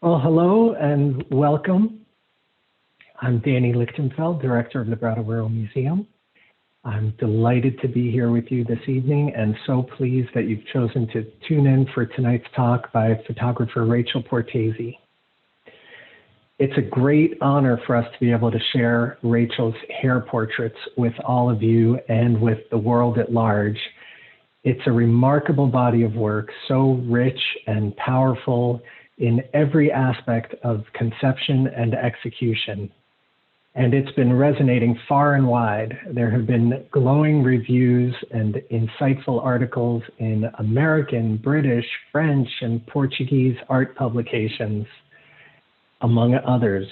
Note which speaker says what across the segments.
Speaker 1: Well, hello and welcome. I'm Danny Lichtenfeld, Director of the Brattleboro Museum. I'm delighted to be here with you this evening and so pleased that you've chosen to tune in for tonight's talk by photographer Rachel Portesi. It's a great honor for us to be able to share Rachel's hair portraits with all of you and with the world at large. It's a remarkable body of work, so rich and powerful in every aspect of conception and execution. And it's been resonating far and wide. There have been glowing reviews and insightful articles in American, British, French, and Portuguese art publications, among others.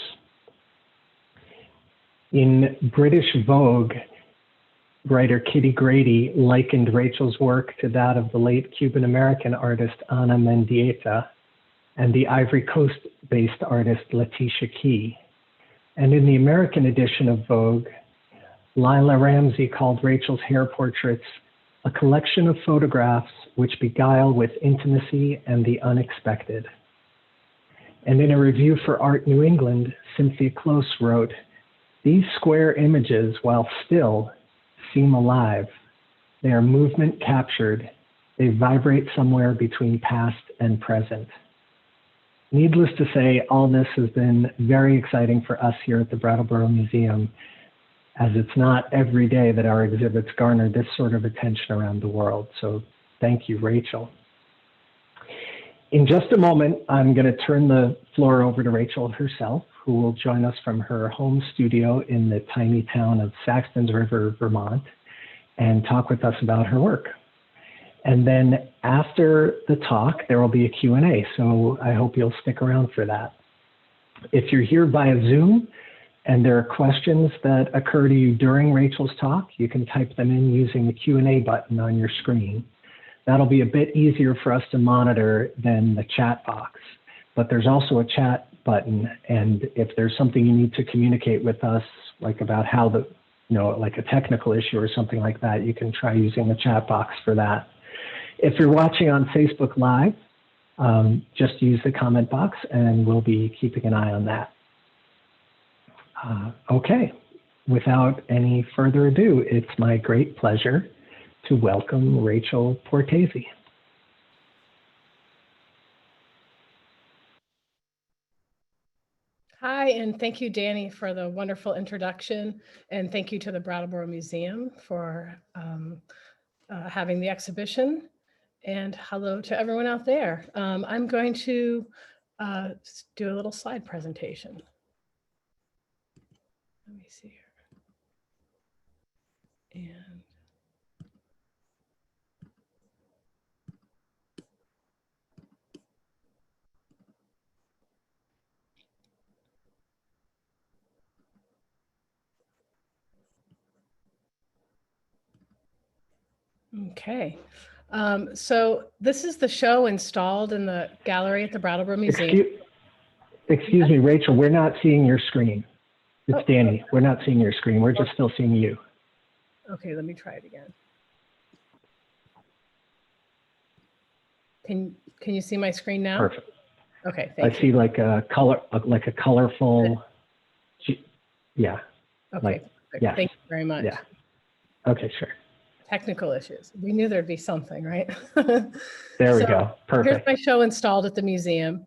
Speaker 1: In British Vogue, writer Kitty Grady likened Rachel's work to that of the late Cuban-American artist Ana Mendieta and the Ivory Coast-based artist Letitia Key. And in the American edition of Vogue, Lila Ramsey called Rachel's hair portraits a collection of photographs which beguile with intimacy and the unexpected. And in a review for Art New England, Cynthia Close wrote, "These square images, while still, seem alive. They are movement captured. They vibrate somewhere between past and present." Needless to say, all this has been very exciting for us here at the Brattleboro Museum, as it's not every day that our exhibits garner this sort of attention around the world. So thank you, Rachel. In just a moment, I'm going to turn the floor over to Rachel herself, who will join us from her home studio in the tiny town of Saxtons River, Vermont, and talk with us about her work. And then after the talk, there will be a Q&A, so I hope you'll stick around for that. If you're here via Zoom and there are questions that occur to you during Rachel's talk, you can type them in using the Q&A button on your screen. That'll be a bit easier for us to monitor than the chat box, but there's also a chat button, and if there's something you need to communicate with us, like about how the, like a technical issue or something like that, you can try using the chat box for that. If you're watching on Facebook Live, just use the comment box and we'll be keeping an eye on that. Okay, without any further ado, it's my great pleasure to welcome Rachel Portesi.
Speaker 2: Hi, and thank you, Danny, for the wonderful introduction. And thank you to the Brattleboro Museum for having the exhibition. And hello to everyone out there. I'm going to do a little slide presentation. Let me see here. And okay. So this is the show installed in the gallery at the Brattleboro Museum.
Speaker 1: Excuse me, Rachel, we're not seeing your screen. It's Danny. We're not seeing your screen. We're just still seeing you.
Speaker 2: Okay, let me try it again. Can you see my screen now?
Speaker 1: Perfect.
Speaker 2: Okay, thank you.
Speaker 1: I see like a colorful, yeah.
Speaker 2: Okay,
Speaker 1: yeah.
Speaker 2: Thank you very much.
Speaker 1: Yeah. Okay, sure.
Speaker 2: Technical issues. We knew there'd be something, right?
Speaker 1: There we go. Perfect.
Speaker 2: Here's my show installed at the museum.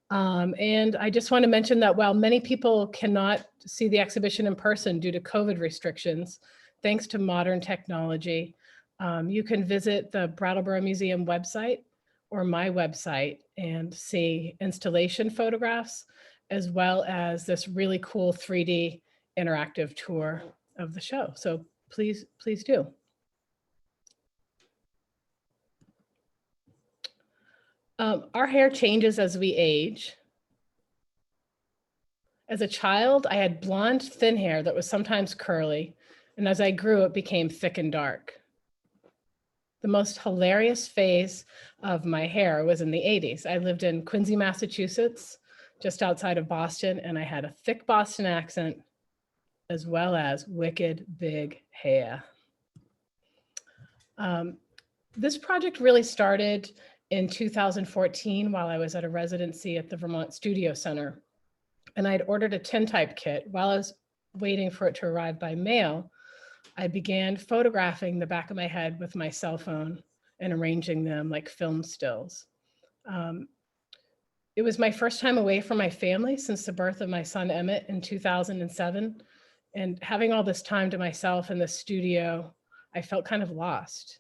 Speaker 2: And I just want to mention that while many people cannot see the exhibition in person due to COVID restrictions, thanks to modern technology, you can visit the Brattleboro Museum website or my website and see installation photographs, as well as this really cool 3D interactive tour of the show. So please do. Our hair changes as we age. As a child, I had blonde, thin hair that was sometimes curly, and as I grew, it became thick and dark. The most hilarious phase of my hair was in the 80s. I lived in Quincy, Massachusetts, just outside of Boston, and I had a thick Boston accent, as well as wicked big hair. This project really started in 2014 while I was at a residency at the Vermont Studio Center. And I'd ordered a tintype kit. While I was waiting for it to arrive by mail, I began photographing the back of my head with my cell phone and arranging them like film stills. It was my first time away from my family since the birth of my son Emmett in 2007. And having all this time to myself in the studio, I felt kind of lost.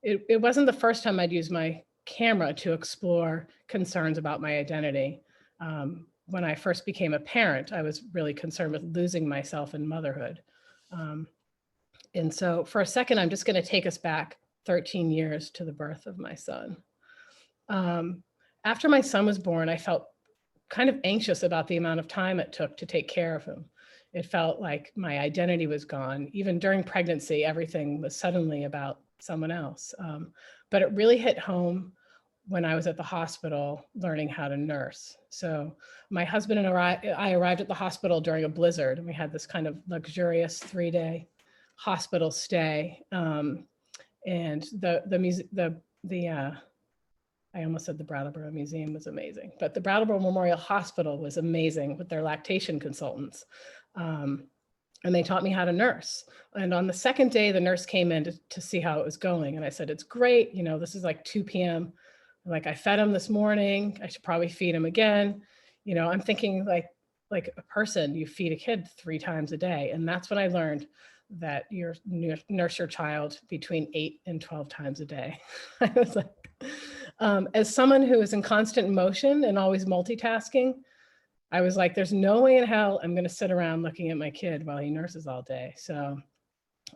Speaker 2: It wasn't the first time I'd used my camera to explore concerns about my identity. When I first became a parent, I was really concerned with losing myself in motherhood. And so for a second, I'm just going to take us back 13 years to the birth of my son. After my son was born, I felt kind of anxious about the amount of time it took to take care of him. It felt like my identity was gone. Even during pregnancy, everything was suddenly about someone else. But it really hit home when I was at the hospital learning how to nurse. So my husband and I arrived at the hospital during a blizzard, and we had this kind of luxurious 3-day hospital stay. And I almost said the Brattleboro Museum was amazing, but the Brattleboro Memorial Hospital was amazing with their lactation consultants. And they taught me how to nurse. And on the second day, the nurse came in to see how it was going. And I said, it's great. You know, this is like 2 p.m. Like, I fed him this morning. I should probably feed him again. You know, I'm thinking like a person, you feed a kid 3 times a day. And that's when I learned that you nurse your child between 8 and 12 times a day. I was like, as someone who is in constant motion and always multitasking, I was like, there's no way in hell I'm going to sit around looking at my kid while he nurses all day. So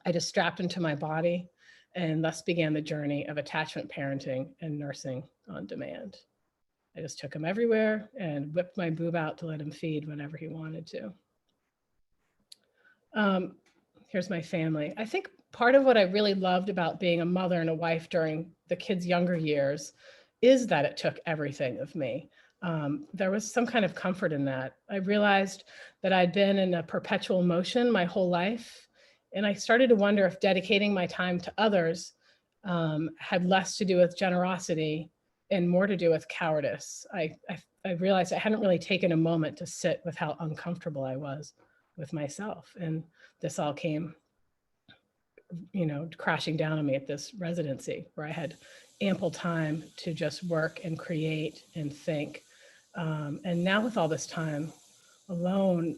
Speaker 2: I just strapped him to my body, and thus began the journey of attachment parenting and nursing on demand. I just took him everywhere and whipped my boob out to let him feed whenever he wanted to. Here's my family. I think part of what I really loved about being a mother and a wife during the kids' younger years is that it took everything of me. There was some kind of comfort in that. I realized that I'd been in a perpetual motion my whole life, and I started to wonder if dedicating my time to others had less to do with generosity and more to do with cowardice. I realized I hadn't really taken a moment to sit with how uncomfortable I was with myself, and this all came, you know, crashing down on me at this residency where I had ample time to just work and create and think. And now with all this time alone,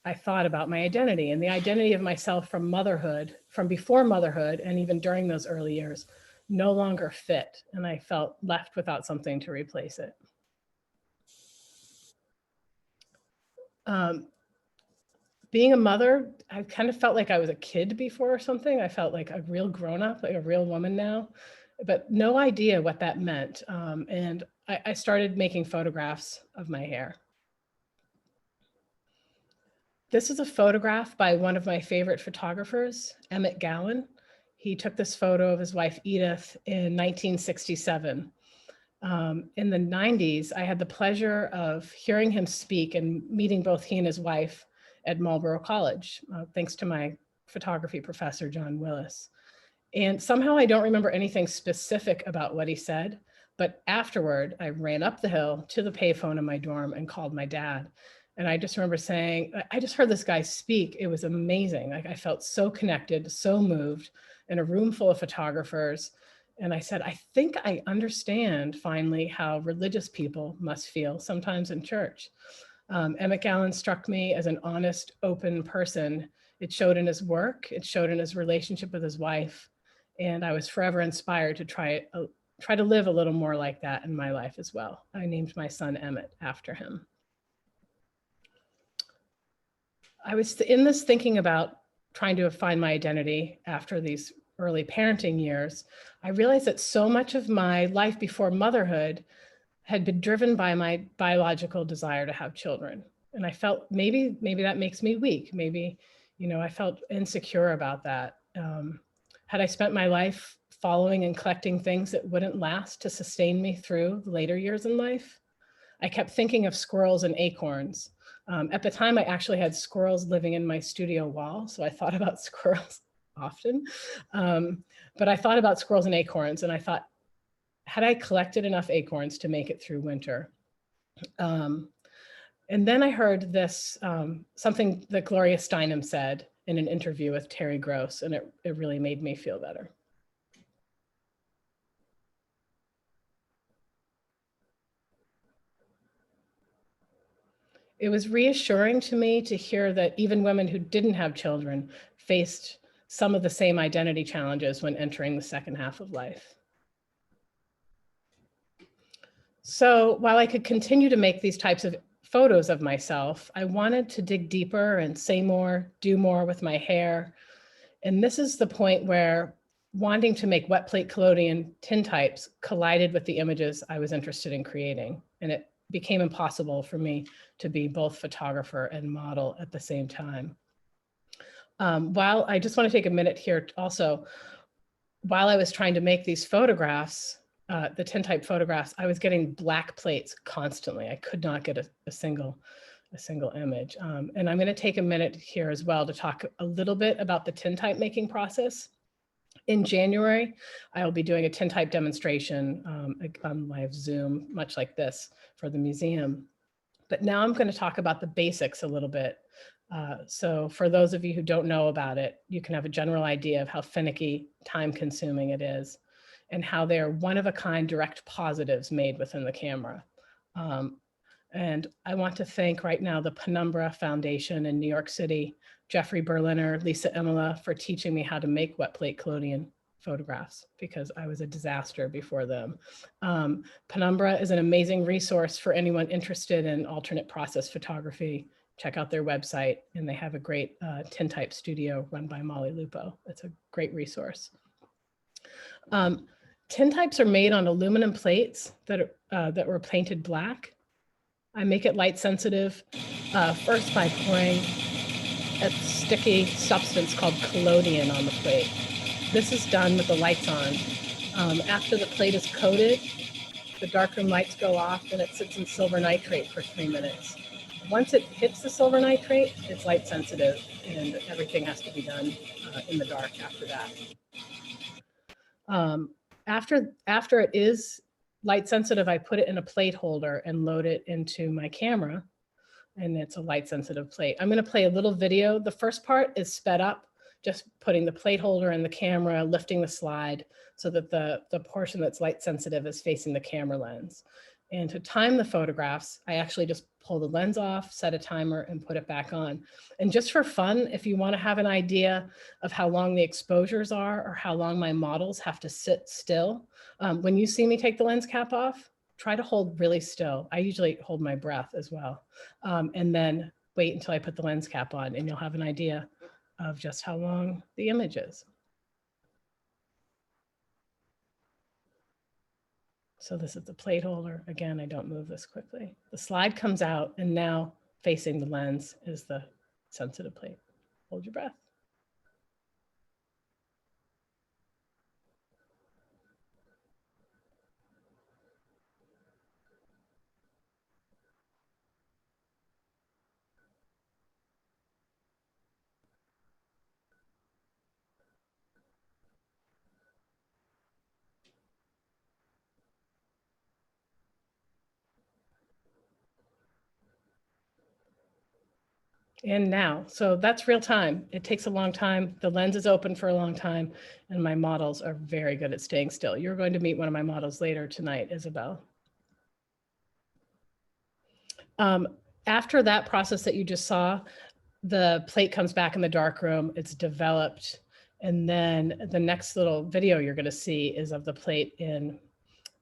Speaker 2: I thought about my identity and the identity of myself from motherhood, from before motherhood, and even during those early years, no longer fit. And I felt left without something to replace it. Being a mother, I kind of felt like I was a kid before or something. I felt like a real grown-up, like a real woman now, but no idea what that meant. And I started making photographs of my hair. This is a photograph by one of my favorite photographers, Emmett Gowan. He took this photo of his wife, Edith, in 1967. In the 90s, I had the pleasure of hearing him speak and meeting both he and his wife at Marlborough College, thanks to my photography professor, John Willis. And somehow I don't remember anything specific about what he said, but afterward, I ran up the hill to the payphone in my dorm and called my dad. And I just remember saying, I just heard this guy speak. It was amazing. Like, I felt so connected, so moved in a room full of photographers. And I said, I think I understand finally how religious people must feel sometimes in church. Emmett Gowan struck me as an honest, open person. It showed in his work. It showed in his relationship with his wife. And I was forever inspired to try to live a little more like that in my life as well. I named my son Emmett after him. I was in this thinking about trying to find my identity after these early parenting years. I realized that so much of my life before motherhood had been driven by my biological desire to have children. And I felt maybe that makes me weak. Maybe, you know, I felt insecure about that. Had I spent my life following and collecting things that wouldn't last to sustain me through the later years in life? I kept thinking of squirrels and acorns. At the time, I actually had squirrels living in my studio wall, so I thought about squirrels. often. But I thought about squirrels and acorns, and I thought, had I collected enough acorns to make it through winter? And then I heard this, something that Gloria Steinem said in an interview with Terry Grouse, and it really made me feel better. It was reassuring to me to hear that even women who didn't have children faced some of the same identity challenges when entering the second half of life. So while I could continue to make these types of photos of myself, I wanted to dig deeper and say more, do more with my hair. And this is the point where wanting to make wet plate collodion tintypes collided with the images I was interested in creating. And it became impossible for me to be both photographer and model at the same time. While I just want to take a minute here also, while I was trying to make these photographs, the tintype photographs, I was getting black plates constantly. I could not get a single image. And I'm going to take a minute here as well to talk a little bit about the tintype making process. In January, I will be doing a tintype demonstration on live Zoom, much like this, for the museum. But now I'm going to talk about the basics a little bit. So for those of you who don't know about it, you can have a general idea of how finicky, time-consuming it is, and how they're one-of-a-kind direct positives made within the camera. And I want to thank right now the Penumbra Foundation in New York City, Jeffrey Berliner, Lisa Imola, for teaching me how to make wet plate collodion photographs, because I was a disaster before them. Penumbra is an amazing resource for anyone interested in alternate process photography. Check out their website, and they have a great tintype studio run by Molly Lupo. It's a great resource. Tintypes are made on aluminum plates that were painted black. I make it light sensitive first by pouring a sticky substance called collodion on the plate. This is done with the lights on. After the plate is coated, the darkroom lights go off and it sits in silver nitrate for 3 minutes. Once it hits the silver nitrate, it's light sensitive, and everything has to be done in the dark after that. After it is light sensitive, I put it in a plate holder and load it into my camera, and it's a light sensitive plate. I'm going to play a little video. The first part is sped up, just putting the plate holder in the camera, lifting the slide so that the portion that's light sensitive is facing the camera lens. And to time the photographs, I actually just pull the lens off, set a timer, and put it back on. And just for fun, if you want to have an idea of how long the exposures are or how long my models have to sit still, when you see me take the lens cap off, try to hold really still. I usually hold my breath as well. And then wait until I put the lens cap on, and you'll have an idea of just how long the image is. So this is the plate holder. Again, I don't move this quickly. The slide comes out, and now facing the lens is the sensitive plate. Hold your breath. And now, so that's real time. It takes a long time. The lens is open for a long time, and my models are very good at staying still. You're going to meet one of my models later tonight, Isabel. After that process that you just saw, the plate comes back in the darkroom, it's developed, and then the next little video you're going to see is of the plate in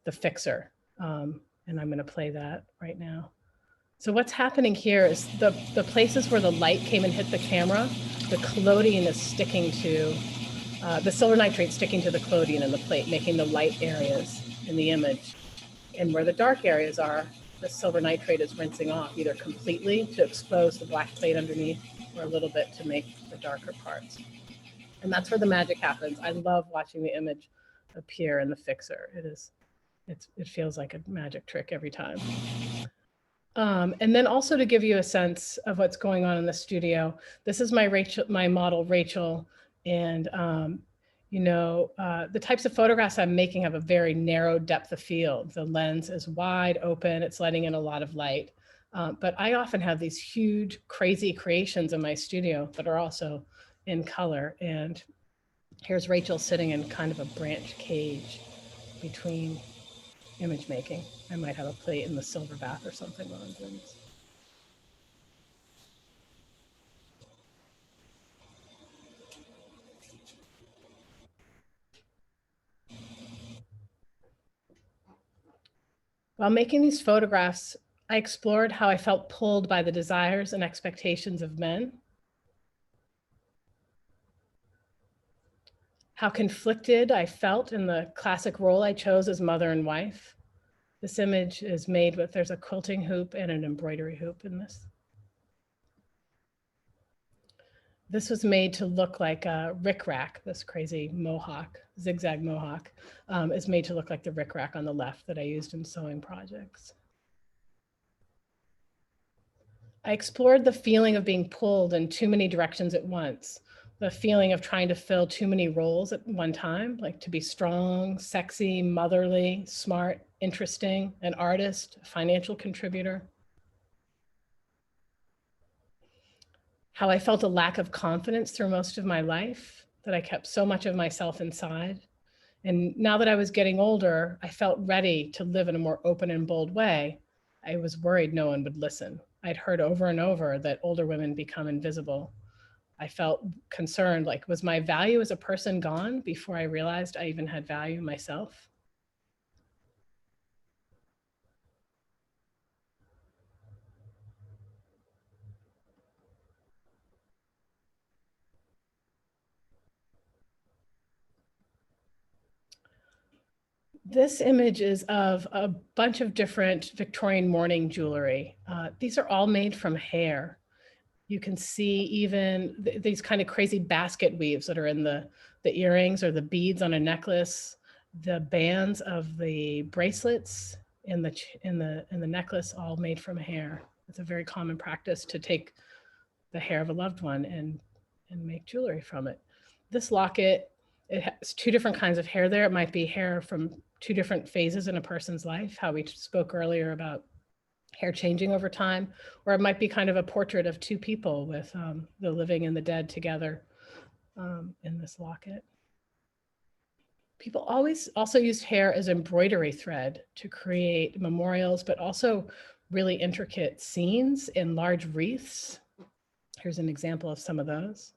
Speaker 2: the fixer. And I'm going to play that right now. So what's happening here is the places where the light came and hit the camera, the collodion is sticking to, the silver nitrate sticking to the collodion in the plate, making the light areas in the image. And where the dark areas are, the silver nitrate is rinsing off, either completely to expose the black plate underneath, or a little bit to make the darker parts. And that's where the magic happens. I love watching the image appear in the fixer. It feels like a magic trick every time. And then also to give you a sense of what's going on in the studio, this is my model, Rachel, And, the types of photographs I'm making have a very narrow depth of field. The lens is wide open, it's letting in a lot of light. But I often have these huge, crazy creations in my studio that are also in color. And here's Rachel sitting in kind of a branch cage between image making. I might have a plate in the silver bath or something while I'm doing this. While making these photographs, I explored how I felt pulled by the desires and expectations of men, how conflicted I felt in the classic role I chose as mother and wife. This image is made with, there's a quilting hoop and an embroidery hoop in this. This was made to look like a rickrack, this crazy mohawk, zigzag mohawk, is made to look like the rickrack on the left that I used in sewing projects. I explored the feeling of being pulled in too many directions at once, the feeling of trying to fill too many roles at one time, like to be strong, sexy, motherly, smart, interesting, an artist, a financial contributor. How I felt a lack of confidence through most of my life, that I kept so much of myself inside. And now that I was getting older, I felt ready to live in a more open and bold way. I was worried no one would listen. I'd heard over and over that older women become invisible. I felt concerned, like, was my value as a person gone before I realized I even had value myself? This image is of a bunch of different Victorian mourning jewelry. These are all made from hair. You can see even these kind of crazy basket weaves that are in the earrings or the beads on a necklace, the bands of the bracelets in the necklace, all made from hair. It's a very common practice to take the hair of a loved one and make jewelry from it. This locket, it has two different kinds of hair there. It might be hair from two different phases in a person's life, how we spoke earlier about hair changing over time, or it might be kind of a portrait of two people with the living and the dead together in this locket. People always also used hair as embroidery thread to create memorials, but also really intricate scenes in large wreaths. Here's an example of some of those.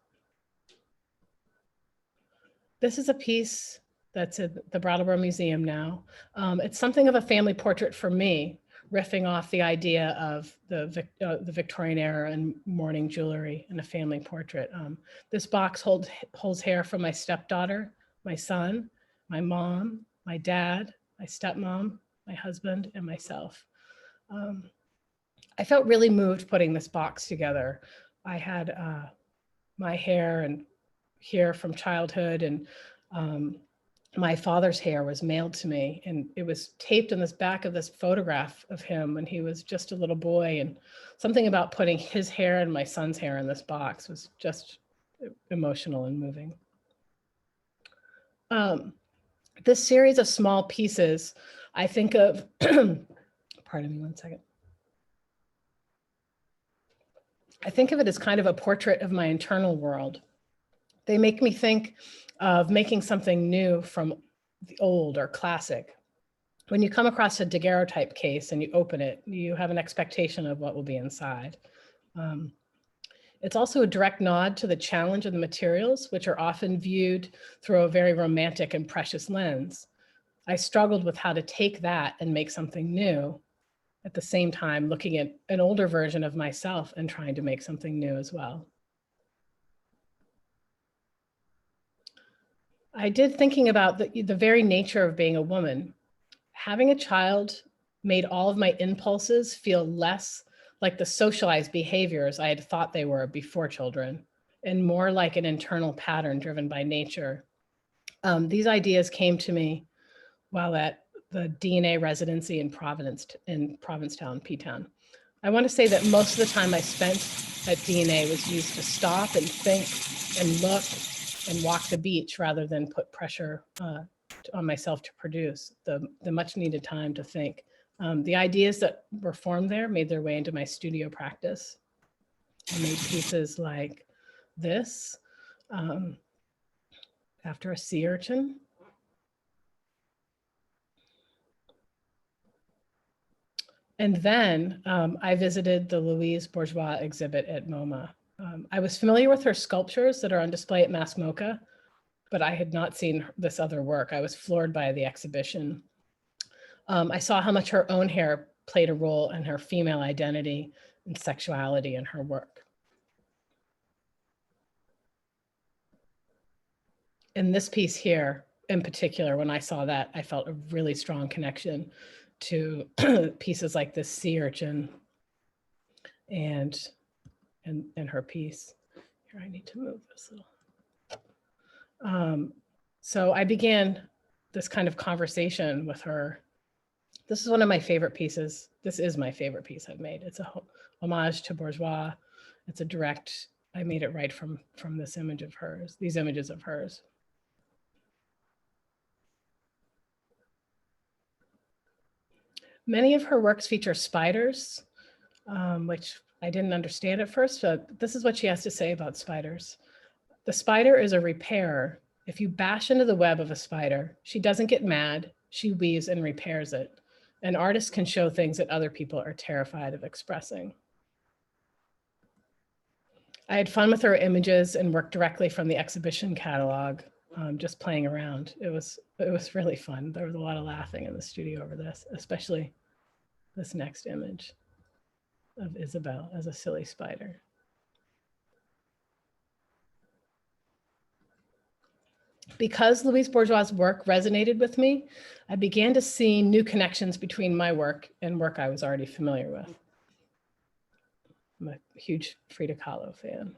Speaker 2: This is a piece that's at the Brattleboro Museum now. It's something of a family portrait for me, riffing off the idea of the Victorian era and mourning jewelry in a family portrait. This box holds hair from my stepdaughter, my son, my mom, my dad, my stepmom, my husband, and myself. I felt really moved putting this box together. I had my hair and hair from childhood, and my father's hair was mailed to me, and it was taped in this back of this photograph of him when he was just a little boy. And something about putting his hair and my son's hair in this box was just emotional and moving. This series of small pieces, I think of, pardon me one second. I think of it as kind of a portrait of my internal world. They make me think of making something new from the old or classic. When you come across a daguerreotype case and you open it, you have an expectation of what will be inside. It's also a direct nod to the challenge of the materials, which are often viewed through a very romantic and precious lens. I struggled with how to take that and make something new, at the same time looking at an older version of myself and trying to make something new as well. I did thinking about the very nature of being a woman. Having a child made all of my impulses feel less like the socialized behaviors I had thought they were before children, and more like an internal pattern driven by nature. These ideas came to me while at the DNA residency in Provincetown, P-Town. I want to say that most of the time I spent at DNA was used to stop and think and look and walk the beach rather than put pressure on myself to produce the much needed time to think. The ideas that were formed there made their way into my studio practice. I made pieces like this after a sea urchin. And then I visited the Louise Bourgeois exhibit at MoMA. I was familiar with her sculptures that are on display at Mass MoCA, but I had not seen this other work. I was floored by the exhibition. I saw how much her own hair played a role in her female identity and sexuality in her work. In this piece here, in particular, when I saw that, I felt a really strong connection to pieces like this sea urchin and her piece. Here, I need to move this a little. So I began this kind of conversation with her. This is one of my favorite pieces. This is my favorite piece I've made. It's a homage to Bourgeois. It's a direct, I made it right from this image of hers, these images of hers. Many of her works feature spiders, which I didn't understand at first, but this is what she has to say about spiders. The spider is a repairer. If you bash into the web of a spider, she doesn't get mad, she weaves and repairs it. An artist can show things that other people are terrified of expressing. I had fun with her images and worked directly from the exhibition catalog, just playing around. It was really fun. There was a lot of laughing in the studio over this, especially this next image of Isabel as a silly spider. Because Louise Bourgeois' work resonated with me, I began to see new connections between my work and work I was already familiar with. I'm a huge Frida Kahlo fan.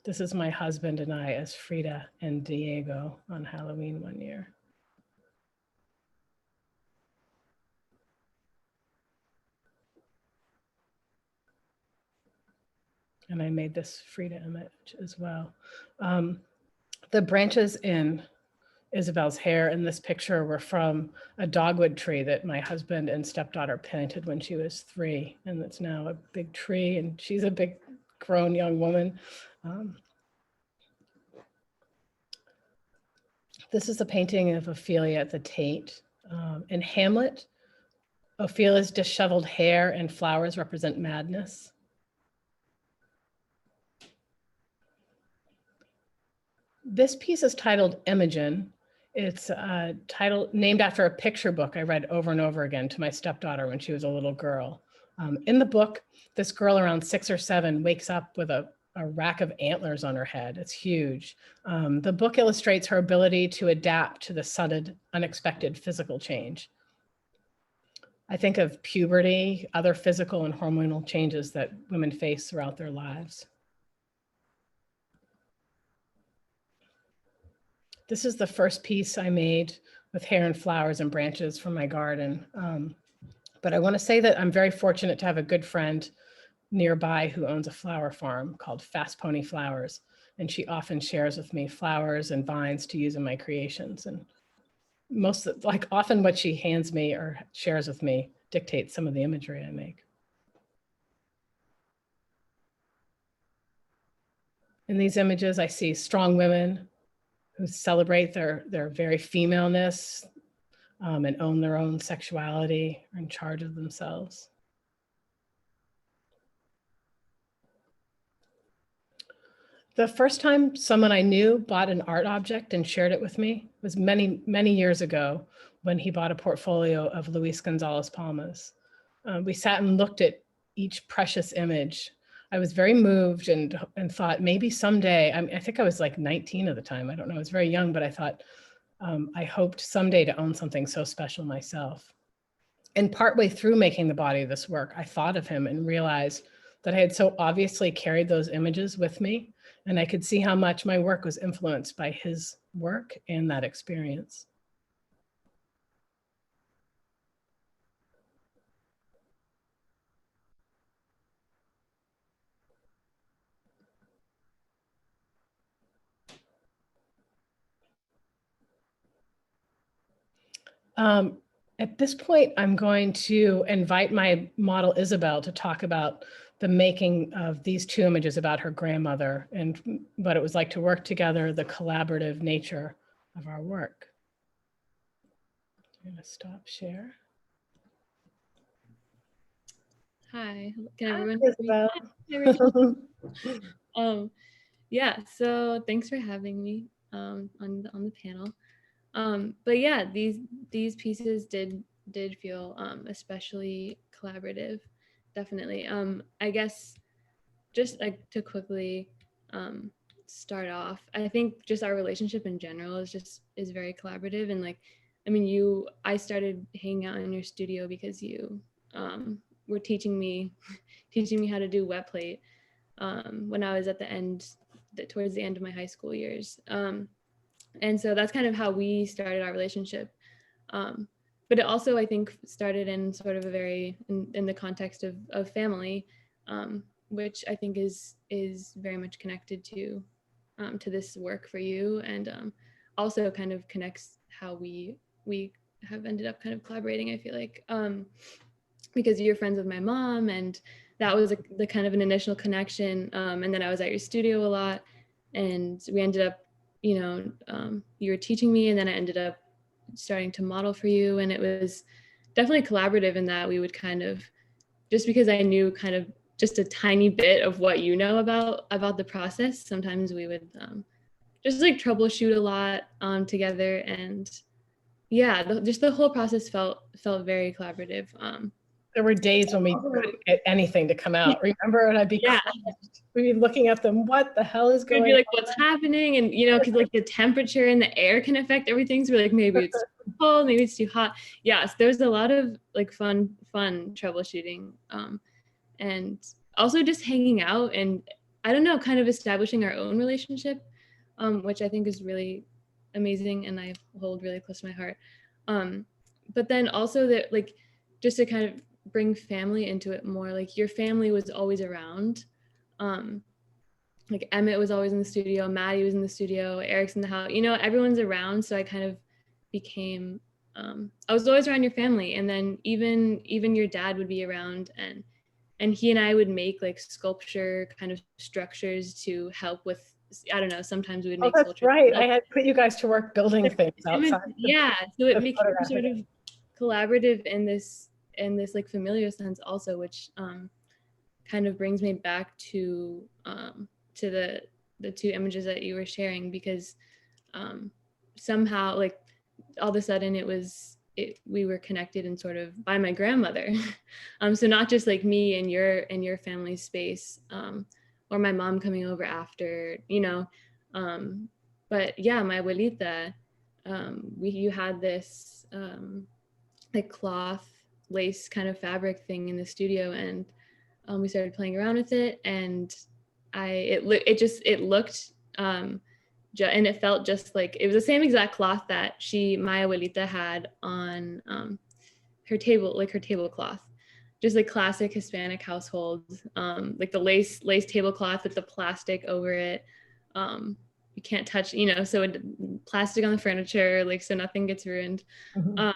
Speaker 2: This is my husband and I as Frida and Diego on Halloween one year. And I made this Frida image as well. The branches in Isabel's hair in this picture were from a dogwood tree that my husband and stepdaughter planted when she was 3. And it's now a big tree and she's a big grown young woman. This is a painting of Ophelia at the Tate. In Hamlet, Ophelia's disheveled hair and flowers represent madness. This piece is titled Imogen. It's named after a picture book I read over and over again to my stepdaughter when she was a little girl. In the book, this girl around 6 or 7 wakes up with a rack of antlers on her head. It's huge. The book illustrates her ability to adapt to the sudden, unexpected physical change. I think of puberty, other physical and hormonal changes that women face throughout their lives. This is the first piece I made with hair and flowers and branches from my garden. But I want to say that I'm very fortunate to have a good friend nearby who owns a flower farm called Fast Pony Flowers. And she often shares with me flowers and vines to use in my creations. And often what she hands me or shares with me dictates some of the imagery I make. In these images, I see strong women who celebrate their very femaleness and own their own sexuality, are in charge of themselves. The first time someone I knew bought an art object and shared it with me was many, many years ago when he bought a portfolio of Luis Gonzalez Palmas. We sat and looked at each precious image. I was very moved and thought maybe someday, I think I was like 19 at the time. I don't know, I was very young, but I thought I hoped someday to own something so special myself. And partway through making the body of this work, I thought of him and realized that I had so obviously carried those images with me. And I could see how much my work was influenced by his work and that experience. At this point, I'm going to invite my model Isabel to talk about the making of these two images about her grandmother and what it was like to work together, the collaborative nature of our work. I'm going to stop share.
Speaker 3: Hi, can everyone
Speaker 2: Hi,
Speaker 3: hear me? Yeah, so thanks for having me on the panel. But yeah, these pieces did feel especially collaborative, definitely. I guess just like to quickly start off, I think just our relationship in general is very collaborative. And like, I mean, I started hanging out in your studio because you were teaching me how to do wet plate when I was at towards the end of my high school years. And so that's kind of how we started our relationship. But it also, I think, started in sort of in the context of family, which I think is very much connected to this work for you, and also kind of connects how we have ended up kind of collaborating, I feel like, because you're friends with my mom, and that was the kind of an initial connection. And then I was at your studio a lot, and we ended up, you were teaching me, and then I ended up starting to model for you. And it was definitely collaborative in that we would kind of, just because I knew kind of just a tiny bit of what you know about the process, sometimes we would just like troubleshoot a lot together. And yeah, just the whole process felt very collaborative.
Speaker 2: There were days when we couldn't get anything to come out. Remember? And I'd be we'd be looking at them. What the hell is going on?
Speaker 3: We'd be like, what's happening? And because like the temperature and the air can affect everything. So we're like, maybe it's too cold, maybe it's too hot. Yeah, so there's a lot of like fun troubleshooting, and also just hanging out, and I don't know, kind of establishing our own relationship, which I think is really amazing and I hold really close to my heart. But then also that, like, just to kind of bring family into it more, like your family was always around. Like Emmett was always in the studio, Maddie was in the studio, Eric's in the house, everyone's around. So I kind of became, I was always around your family. And then even your dad would be around, and he and I would make like sculpture kind of structures to help with, I don't know, sometimes we would make
Speaker 2: that's
Speaker 3: sculptures.
Speaker 2: right. I had put you guys to work building things outside.
Speaker 3: Yeah, so it became sort of collaborative in this like familiar sense also, which kind of brings me back to the two images that you were sharing, because somehow, like, all of a sudden we were connected and sort of by my grandmother. So not just like me and your family space, or my mom coming over after, but yeah, my abuelita, you had this like cloth lace kind of fabric thing in the studio, and we started playing around with it, and it looked and it felt just like it was the same exact cloth that my abuelita had on her table, like her tablecloth, just like classic Hispanic households, like the lace tablecloth with the plastic over it. You can't touch, so plastic on the furniture, like, so nothing gets ruined.
Speaker 2: Mm-hmm.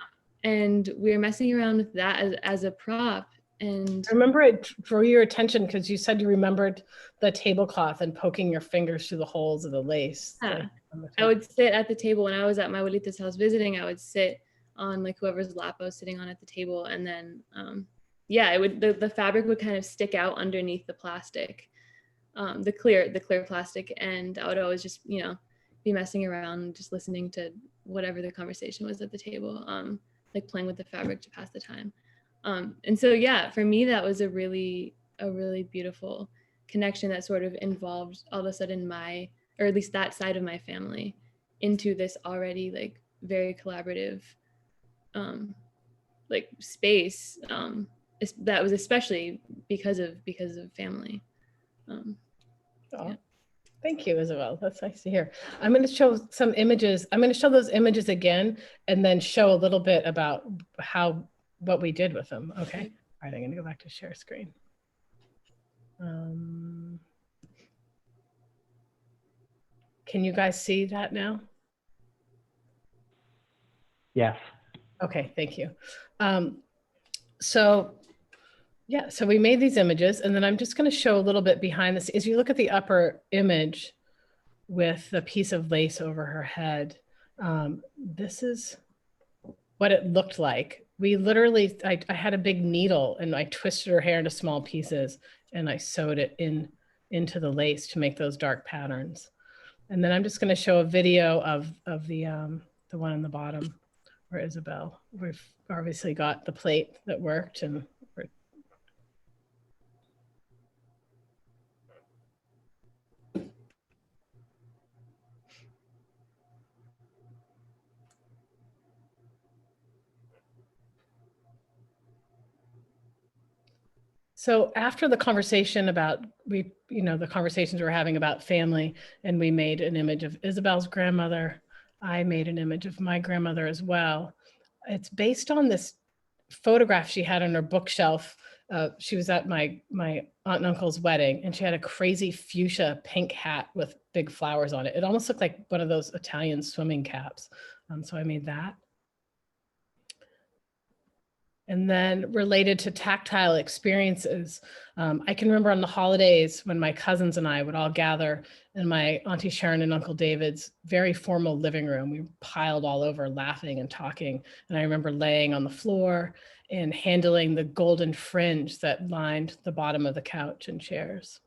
Speaker 3: And we were messing around with that as a prop. And
Speaker 2: I remember it drew your attention because you said you remembered the tablecloth and poking your fingers through the holes of the lace.
Speaker 3: Yeah. I would sit at the table when I was at my abuelita's house visiting. I would sit on like whoever's lap I was sitting on at the table, and then the fabric would kind of stick out underneath the plastic, the clear plastic, and I would always just be messing around, just listening to whatever the conversation was at the table, like playing with the fabric to pass the time. And so, yeah, for me, that was a really beautiful connection that sort of involved all of a sudden or at least that side of my family into this already like very collaborative, like space, that was especially because of family.
Speaker 2: Yeah. Thank you, Isabel. That's nice to hear. I'm going to show some images. I'm going to show those images again, and then show a little bit about what we did with them. Okay. All right. I'm going to go back to share screen. Can you guys see that now?
Speaker 1: Yes.
Speaker 2: Okay, thank you. So yeah, so we made these images, and then I'm just going to show a little bit behind this. As you look at the upper image with the piece of lace over her head, this is what it looked like. We literally, I had a big needle and I twisted her hair into small pieces and I sewed it into the lace to make those dark patterns. And then I'm just going to show a video of the one on the bottom where Isabel, we've obviously got the plate that worked, and so after the conversation about the conversations we were having about family, and we made an image of Isabel's grandmother, I made an image of my grandmother as well. It's based on this photograph she had on her bookshelf. She was at my aunt and uncle's wedding, and she had a crazy fuchsia pink hat with big flowers on it. It almost looked like one of those Italian swimming caps. So I made that. And then related to tactile experiences, I can remember on the holidays when my cousins and I would all gather in my Auntie Sharon and Uncle David's very formal living room. We piled all over laughing and talking. And I remember laying on the floor and handling the golden fringe that lined the bottom of the couch and chairs.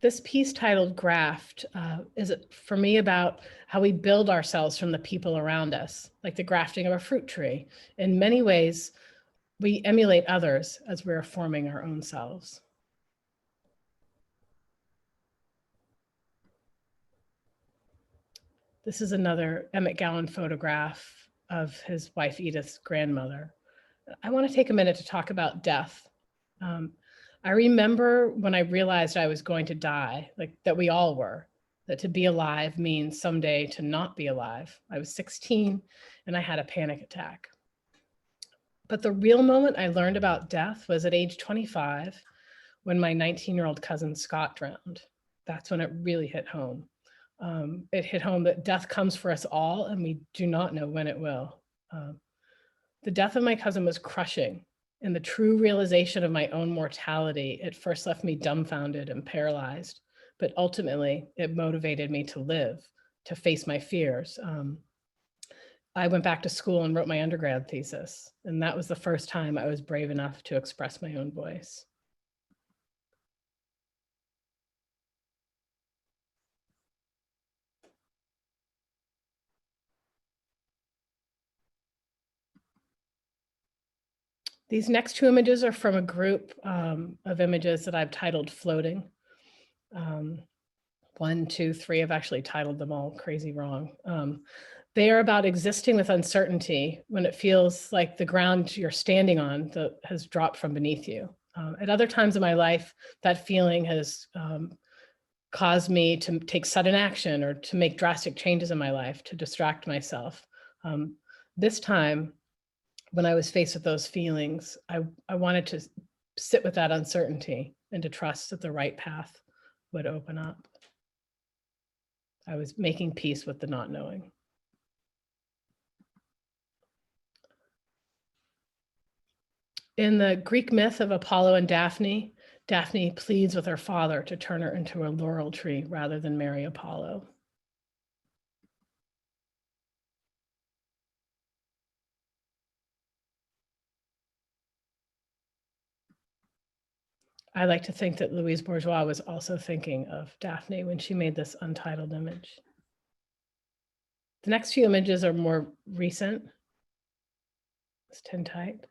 Speaker 2: This piece titled Graft is for me about how we build ourselves from the people around us, like the grafting of a fruit tree. In many ways, we emulate others as we're forming our own selves. This is another Emmett Gowan photograph of his wife Edith's grandmother. I want to take a minute to talk about death. I remember when I realized I was going to die, like that we all were, that to be alive means someday to not be alive. I was 16 and I had a panic attack. But the real moment I learned about death was at age 25, when my 19-year-old cousin Scott drowned. That's when it really hit home. It hit home that death comes for us all and we do not know when it will. The death of my cousin was crushing, and the true realization of my own mortality at first left me dumbfounded and paralyzed, but ultimately it motivated me to live, to face my fears. I went back to school and wrote my undergrad thesis, and that was the first time I was brave enough to express my own voice. These next two images are from a group of images that I've titled Floating. 1, 2, 3, I've actually titled them all crazy wrong. They are about existing with uncertainty when it feels like the ground you're standing on has dropped from beneath you. At other times in my life, that feeling has caused me to take sudden action or to make drastic changes in my life to distract myself. This time, when I was faced with those feelings, I wanted to sit with that uncertainty and to trust that the right path would open up. I was making peace with the not knowing. In the Greek myth of Apollo and Daphne, Daphne pleads with her father to turn her into a laurel tree rather than marry Apollo. I like to think that Louise Bourgeois was also thinking of Daphne when she made this untitled image. The next few images are more recent. It's tintype.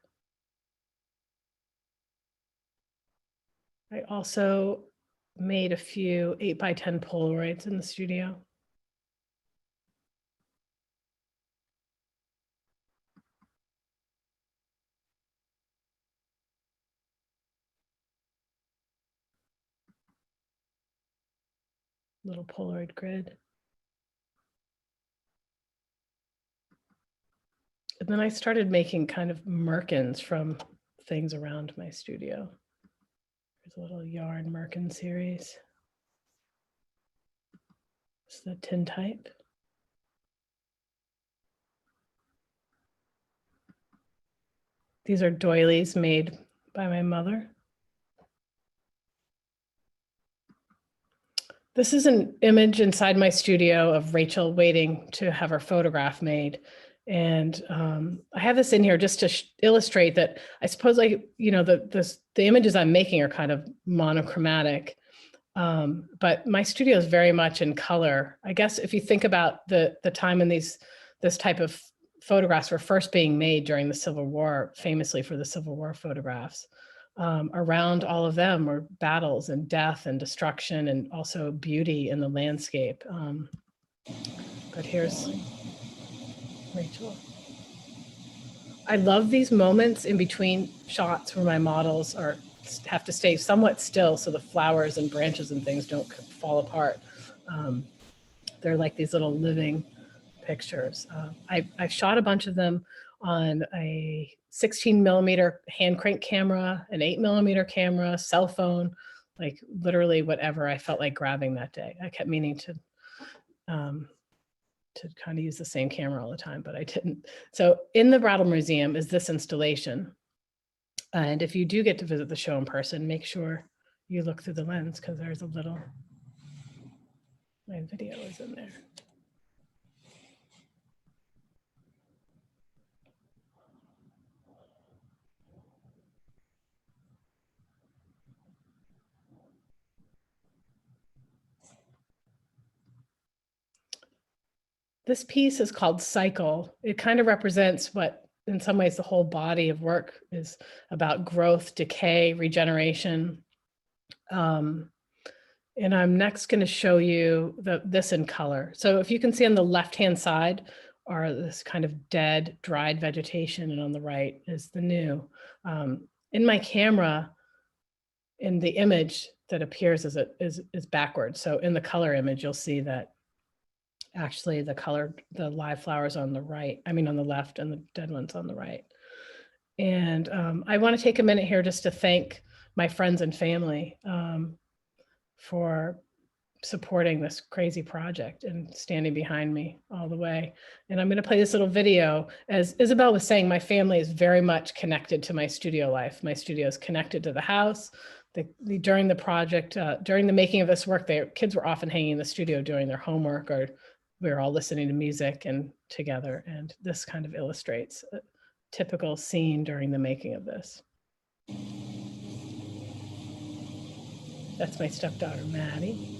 Speaker 2: I also made a few 8x10 Polaroids in the studio. Little Polaroid grid. And then I started making kind of Merkins from things around my studio. There's a little yarn Merkin series. It's the tintype. These are doilies made by my mother. This is an image inside my studio of Rachel waiting to have her photograph made. And I have this in here just to illustrate that I suppose the images I'm making are kind of monochromatic, but my studio is very much in color. I guess if you think about the time when this type of photographs were first being made during the Civil War, famously for the Civil War photographs, around all of them were battles and death and destruction and also beauty in the landscape. But here's Rachel. I love these moments in between shots where my models have to stay somewhat still so the flowers and branches and things don't fall apart. They're like these little living pictures. I shot a bunch of them on a 16mm hand crank camera, an 8mm camera, cell phone, like literally whatever I felt like grabbing that day. I kept meaning to kind of use the same camera all the time, but I didn't. So in the Brattle Museum is this installation. And if you do get to visit the show in person, make sure you look through the lens because there's my video is in there. This piece is called Cycle. It kind of represents what, in some ways, the whole body of work is about: growth, decay, regeneration. And I'm next going to show you this in color. So if you can see on the left-hand side are this kind of dead, dried vegetation, and on the right is the new. In my camera, in the image that appears is backwards. So in the color image, you'll see that actually the live flowers on the right, on the left, and the dead ones on the right. And I want to take a minute here just to thank my friends and family for supporting this crazy project and standing behind me all the way. And I'm going to play this little video. As Isabel was saying, my family is very much connected to my studio life. My studio is connected to the house. During the project, during the making of this work, their kids were often hanging in the studio doing their homework, or we were all listening to music and together. And this kind of illustrates a typical scene during the making of this. That's my stepdaughter, Maddie.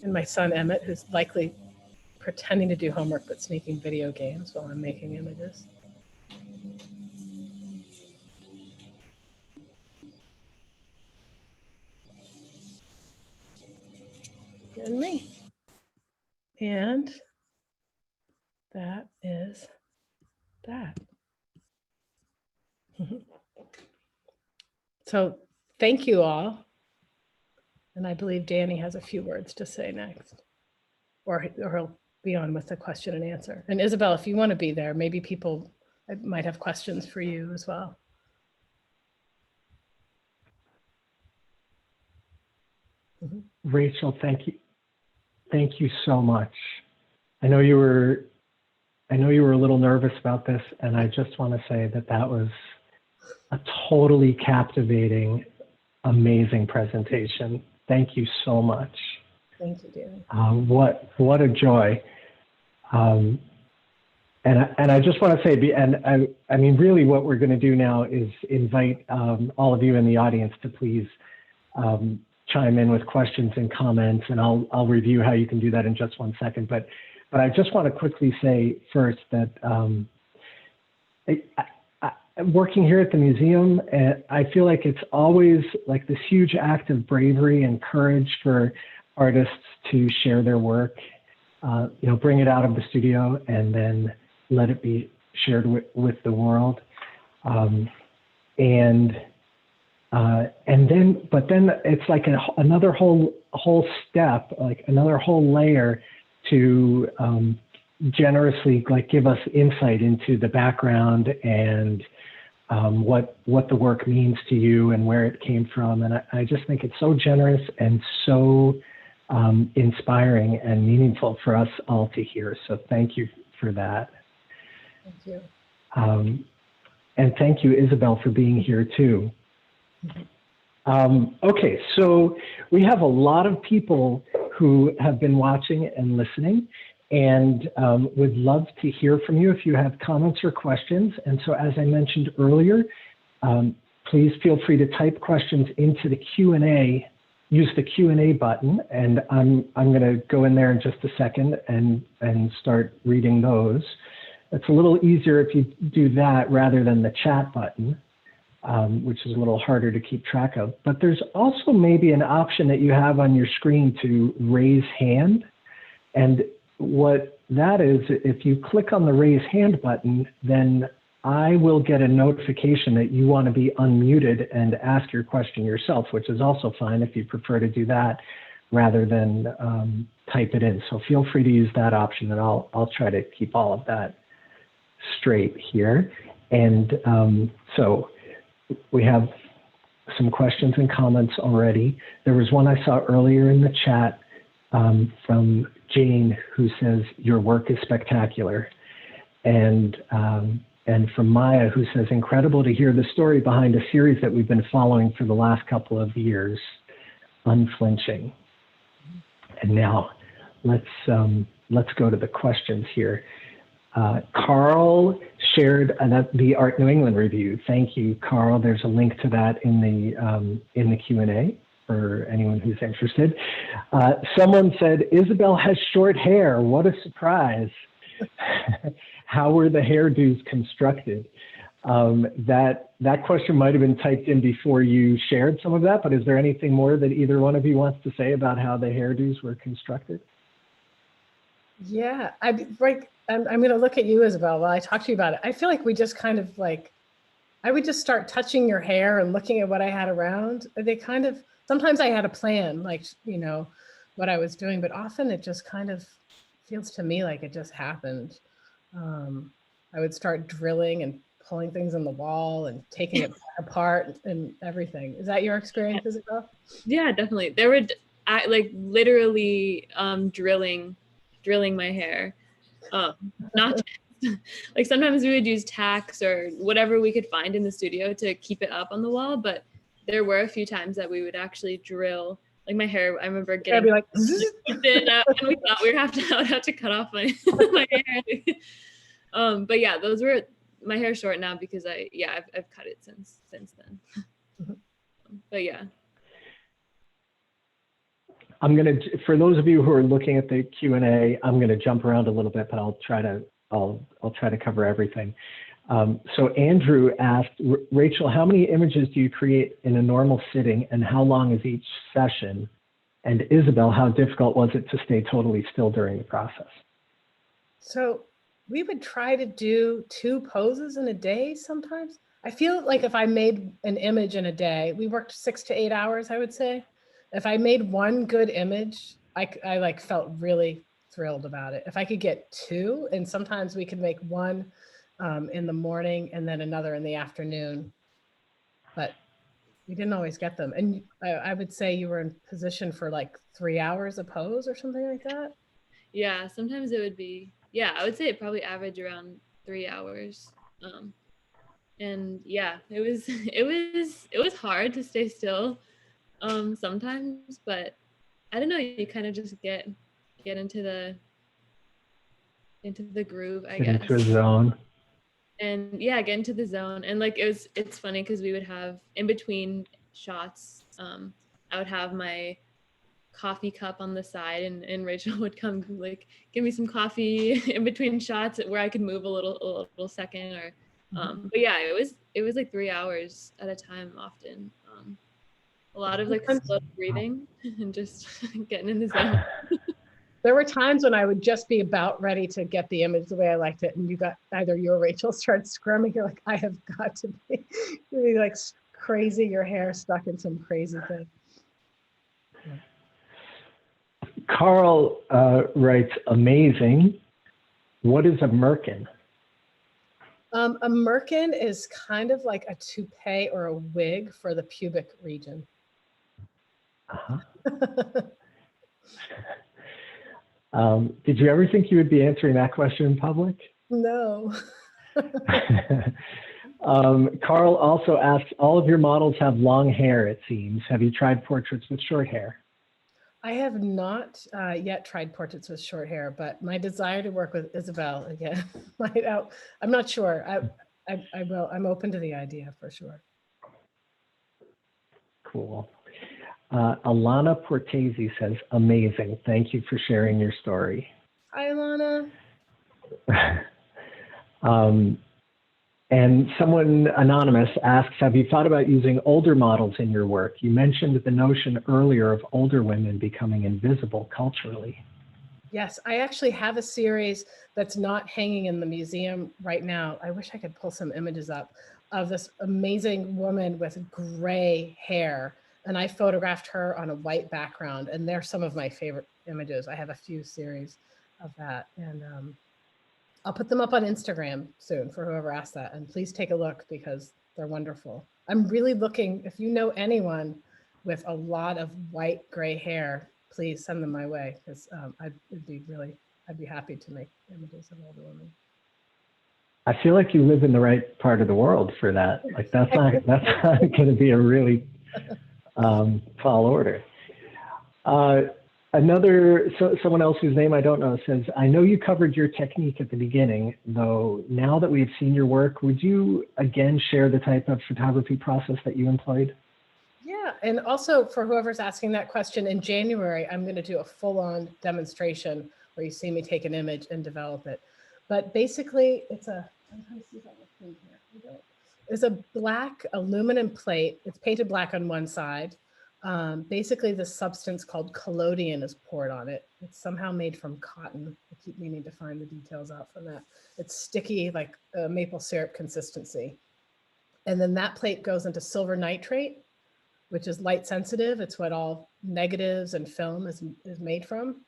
Speaker 2: And my son, Emmett, who's likely pretending to do homework but sneaking video games while I'm making images. And me. And that is that. So thank you all. And I believe Danny has a few words to say next, or he'll be on with the question and answer. And Isabel, if you want to be there, maybe people might have questions for you as well.
Speaker 1: Rachel, thank you. Thank you so much. I know you were a little nervous about this, and I just want to say that was a totally captivating, amazing presentation. Thank you so much.
Speaker 2: Thank you, Danny.
Speaker 1: What a joy. And I just want to say, really what we're going to do now is invite all of you in the audience to please chime in with questions and comments, and I'll review how you can do that in just one second. But I just want to quickly say first that working here at the museum, I feel like it's always like this huge act of bravery and courage for artists to share their work, bring it out of the studio and then let it be shared with the world. But then it's like another whole step, like another whole layer to generously give us insight into the background and what the work means to you and where it came from. And I just think it's so generous and so inspiring and meaningful for us all to hear. So thank you for that.
Speaker 2: Thank you.
Speaker 1: And thank you, Isabel, for being here too. Okay, so we have a lot of people who have been watching and listening, and would love to hear from you if you have comments or questions. And so, as I mentioned earlier, please feel free to type questions into the Q&A. Use the Q&A button, and I'm going to go in there in just a second and start reading those. It's a little easier if you do that rather than the chat button, which is a little harder to keep track of. But there's also maybe an option that you have on your screen to raise hand. And what that is, if you click on the raise hand button, then I will get a notification that you want to be unmuted and ask your question yourself, which is also fine if you prefer to do that rather than type it in. So feel free to use that option, and I'll try to keep all of that straight here. And so we have some questions and comments already. There was one I saw earlier in the chat from Jane, who says, "Your work is spectacular." And from Maya, who says, "Incredible to hear the story behind a series that we've been following for the last couple of years, unflinching." And now let's go to the questions here. Carl shared the Art New England review. Thank you, Carl. There's a link to that in the Q&A for anyone who's interested. Someone said, "Isabel has short hair. What a surprise." How were the hairdos constructed? That question might have been typed in before you shared some of that, but is there anything more that either one of you wants to say about how the hairdos were constructed?
Speaker 2: Yeah, I'm going to look at you, Isabel, while I talk to you about it. I feel like we just kind of like, I would just start touching your hair and looking at what I had around. They kind of, sometimes I had a plan, like, you know, what I was doing, but often it just kind of feels to me like it just happened. I would start drilling and pulling things on the wall and taking it apart and everything. Is that your experience, Isabel?
Speaker 3: Yeah, definitely. There were like literally drilling my hair. Not like sometimes we would use tacks or whatever we could find in the studio to keep it up on the wall, but there were a few times that we would actually drill. Like my hair, I remember getting
Speaker 2: like,
Speaker 3: and we thought we would have to cut off my hair. But yeah, those were my hair's short now because I've cut it since then. But yeah.
Speaker 1: I'm going to, for those of you who are looking at the Q&A, I'm going to jump around a little bit, but I'll try to cover everything. So Andrew asked, "Rachel, how many images do you create in a normal sitting, and how long is each session? And Isabel, how difficult was it to stay totally still during the process?"
Speaker 2: So we would try to do 2 poses in a day sometimes. I feel like if I made an image in a day, we worked 6 to 8 hours, I would say. If I made one good image, I like felt really thrilled about it. If I could get 2, and sometimes we could make one in the morning and then another in the afternoon, but we didn't always get them. And I would say you were in position for like 3 hours a pose or something like that.
Speaker 3: Yeah, sometimes it would be, I would say it probably averaged around 3 hours. And yeah, it was hard to stay still sometimes, but I don't know, you kind of just get into the groove, I guess.
Speaker 1: Into a zone.
Speaker 3: And get into the zone. And like it's funny because we would have in between shots, I would have my coffee cup on the side, and Rachel would come like give me some coffee in between shots where I could move a little second, or but yeah, it was like 3 hours at a time often. A lot of like slow breathing and just getting in the zone.
Speaker 2: There were times when I would just be about ready to get the image the way I liked it, and either you or Rachel started squirming. You're like, I have got to be really like crazy. Your hair stuck in some crazy thing.
Speaker 1: Carl writes, "Amazing. What is a Merkin?"
Speaker 2: A merkin is kind of like a toupee or a wig for the pubic region.
Speaker 1: Uh-huh. Did you ever think you would be answering that question in public?
Speaker 2: No.
Speaker 1: Carl also asks, all of your models have long hair, it seems. Have you tried portraits with short hair?
Speaker 2: I have not yet tried portraits with short hair, but my desire to work with Isabel again might out. I'm not sure. I will. I'm open to the idea for sure.
Speaker 1: Cool. Alana Portesi says, amazing. Thank you for sharing your story.
Speaker 2: Hi, Alana.
Speaker 1: And someone anonymous asks, have you thought about using older models in your work? You mentioned the notion earlier of older women becoming invisible culturally.
Speaker 2: Yes, I actually have a series that's not hanging in the museum right now. I wish I could pull some images up of this amazing woman with gray hair. And I photographed her on a white background. And they're some of my favorite images. I have a few series of that. And I'll put them up on Instagram soon for whoever asked that. And please take a look because they're wonderful. I'm really looking, if you know anyone with a lot of white gray hair, please send them my way because I'd be happy to make images of older women.
Speaker 1: I feel like you live in the right part of the world for that. Like that's not going to be a really tall order. Someone else whose name I don't know says, I know you covered your technique at the beginning, though now that we've seen your work, would you again share the type of photography process that you employed?
Speaker 2: Yeah, and also for whoever's asking that question, in January, I'm going to do a full-on demonstration where you see me take an image and develop it. But basically, it's a black aluminum plate. It's painted black on one side. Basically, the substance called collodion is poured on it. It's somehow made from cotton. I keep meaning to find the details out from that. It's sticky, like maple syrup consistency. And then that plate goes into silver nitrate, which is light sensitive. It's what all negatives and film is made from,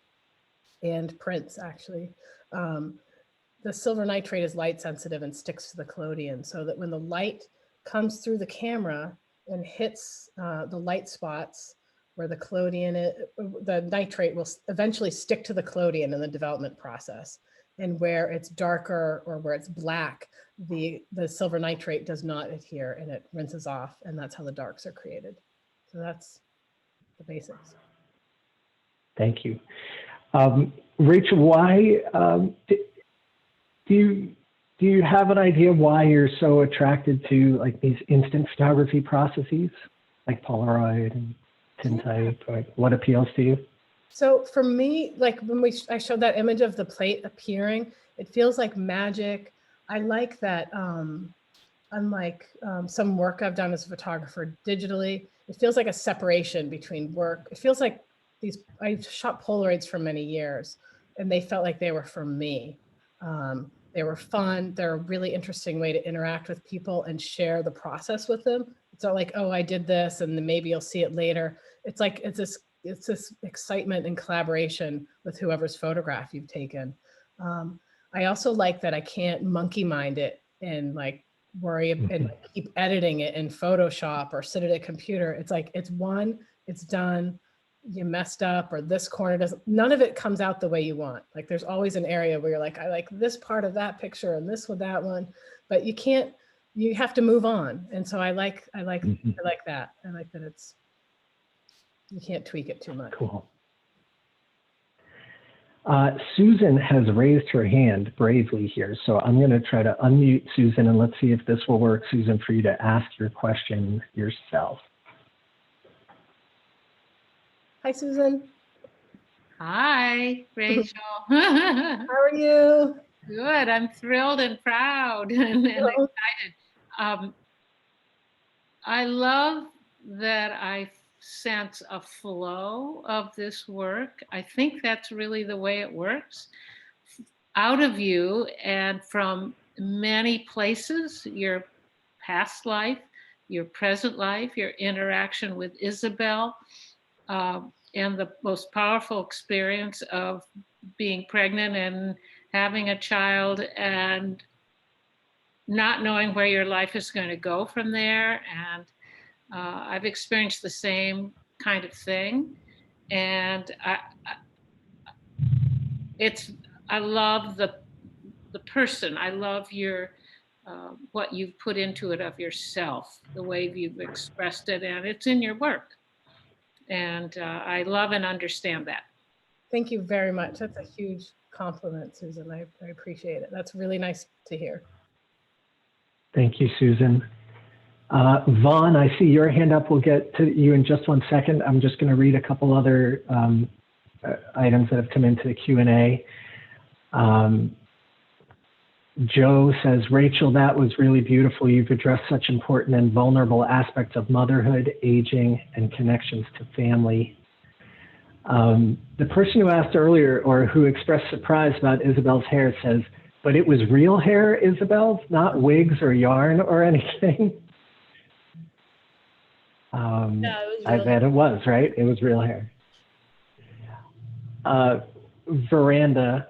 Speaker 2: and prints actually. The silver nitrate is light sensitive and sticks to the collodion so that when the light comes through the camera and hits the light spots where the collodion is, the nitrate will eventually stick to the collodion in the development process. And where it's darker or where it's black, the silver nitrate does not adhere and it rinses off, and that's how the darks are created. So that's the basics.
Speaker 1: Thank you. Rachel, why do you have an idea why you're so attracted to like these instant photography processes like Polaroid and tintype? Yeah. Like what appeals to you?
Speaker 2: So for me, like when I showed that image of the plate appearing, it feels like magic. I like that. Unlike some work I've done as a photographer digitally, it feels like a separation between work. It feels like I shot Polaroids for many years and they felt like they were for me. They were fun. They're a really interesting way to interact with people and share the process with them. It's not like, oh, I did this and then maybe you'll see it later. It's like, it's this excitement and collaboration with whoever's photograph you've taken. I also like that I can't monkey mind it and like worry and keep editing it in Photoshop or sit at a computer. It's like, it's done. You messed up or this corner doesn't, none of it comes out the way you want. Like there's always an area where you're like, I like this part of that picture and this with that one, but you have to move on. And so I like that. I like that you can't tweak it too much.
Speaker 1: Cool. Susan has raised her hand bravely here. So I'm going to try to unmute Susan and let's see if this will work, Susan, for you to ask your question yourself.
Speaker 2: Hi, Susan.
Speaker 4: Hi, Rachel.
Speaker 2: How are you?
Speaker 4: Good. I'm thrilled and proud and excited. I love that I sense a flow of this work. I think that's really the way it works. Out of you and from many places, your past life, your present life, your interaction with Isabel, and the most powerful experience of being pregnant and having a child and not knowing where your life is going to go from there. And I've experienced the same kind of thing. And I love the person. I love your what you've put into it of yourself, the way you've expressed it, and it's in your work. And I love and understand that.
Speaker 2: Thank you very much. That's a huge compliment, Susan. I appreciate it. That's really nice to hear.
Speaker 1: Thank you, Susan. Vaughn, I see your hand up. We'll get to you in just one second. I'm just going to read a couple other items that have come into the Q&A. Joe says, Rachel, that was really beautiful. You've addressed such important and vulnerable aspects of motherhood, aging, and connections to family. The person who asked earlier, or who expressed surprise about Isabel's hair, says, but it was real hair, Isabel, not wigs or yarn or anything. I bet it was, right? It was real hair. Veranda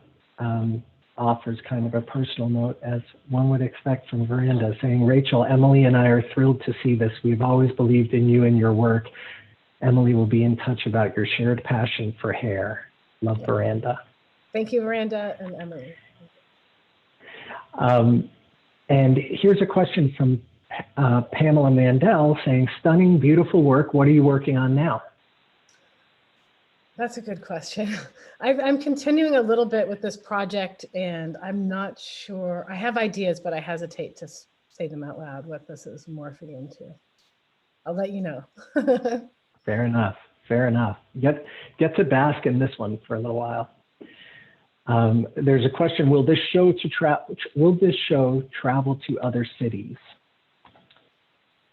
Speaker 1: offers kind of a personal note, as one would expect from Veranda, saying, Rachel, Emily and I are thrilled to see this. We've always believed in you and your work. Emily will be in touch about your shared passion for hair. Love, yeah. Veranda.
Speaker 2: Thank you, Veranda and Emily.
Speaker 1: And here's a question from Pamela Mandel saying, stunning, beautiful work. What are you working on now?
Speaker 2: That's a good question. I'm continuing a little bit with this project, and I'm not sure. I have ideas, but I hesitate to say them out loud, what this is morphing into. I'll let you know.
Speaker 1: Fair enough. Fair enough. Get to bask in this one for a little while. There's a question: will this show travel to other cities?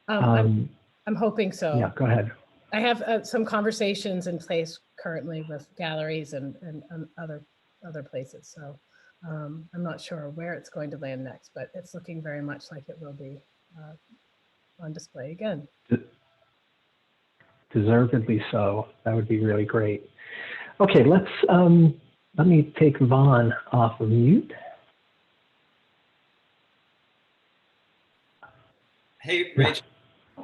Speaker 2: I'm hoping so.
Speaker 1: Yeah, go ahead.
Speaker 2: I have some conversations in place currently with galleries and other places. So I'm not sure where it's going to land next, but it's looking very much like it will be on display again.
Speaker 1: Deservedly so. That would be really great. Okay, let me take Vaughn off of mute.
Speaker 5: Hey, Rachel.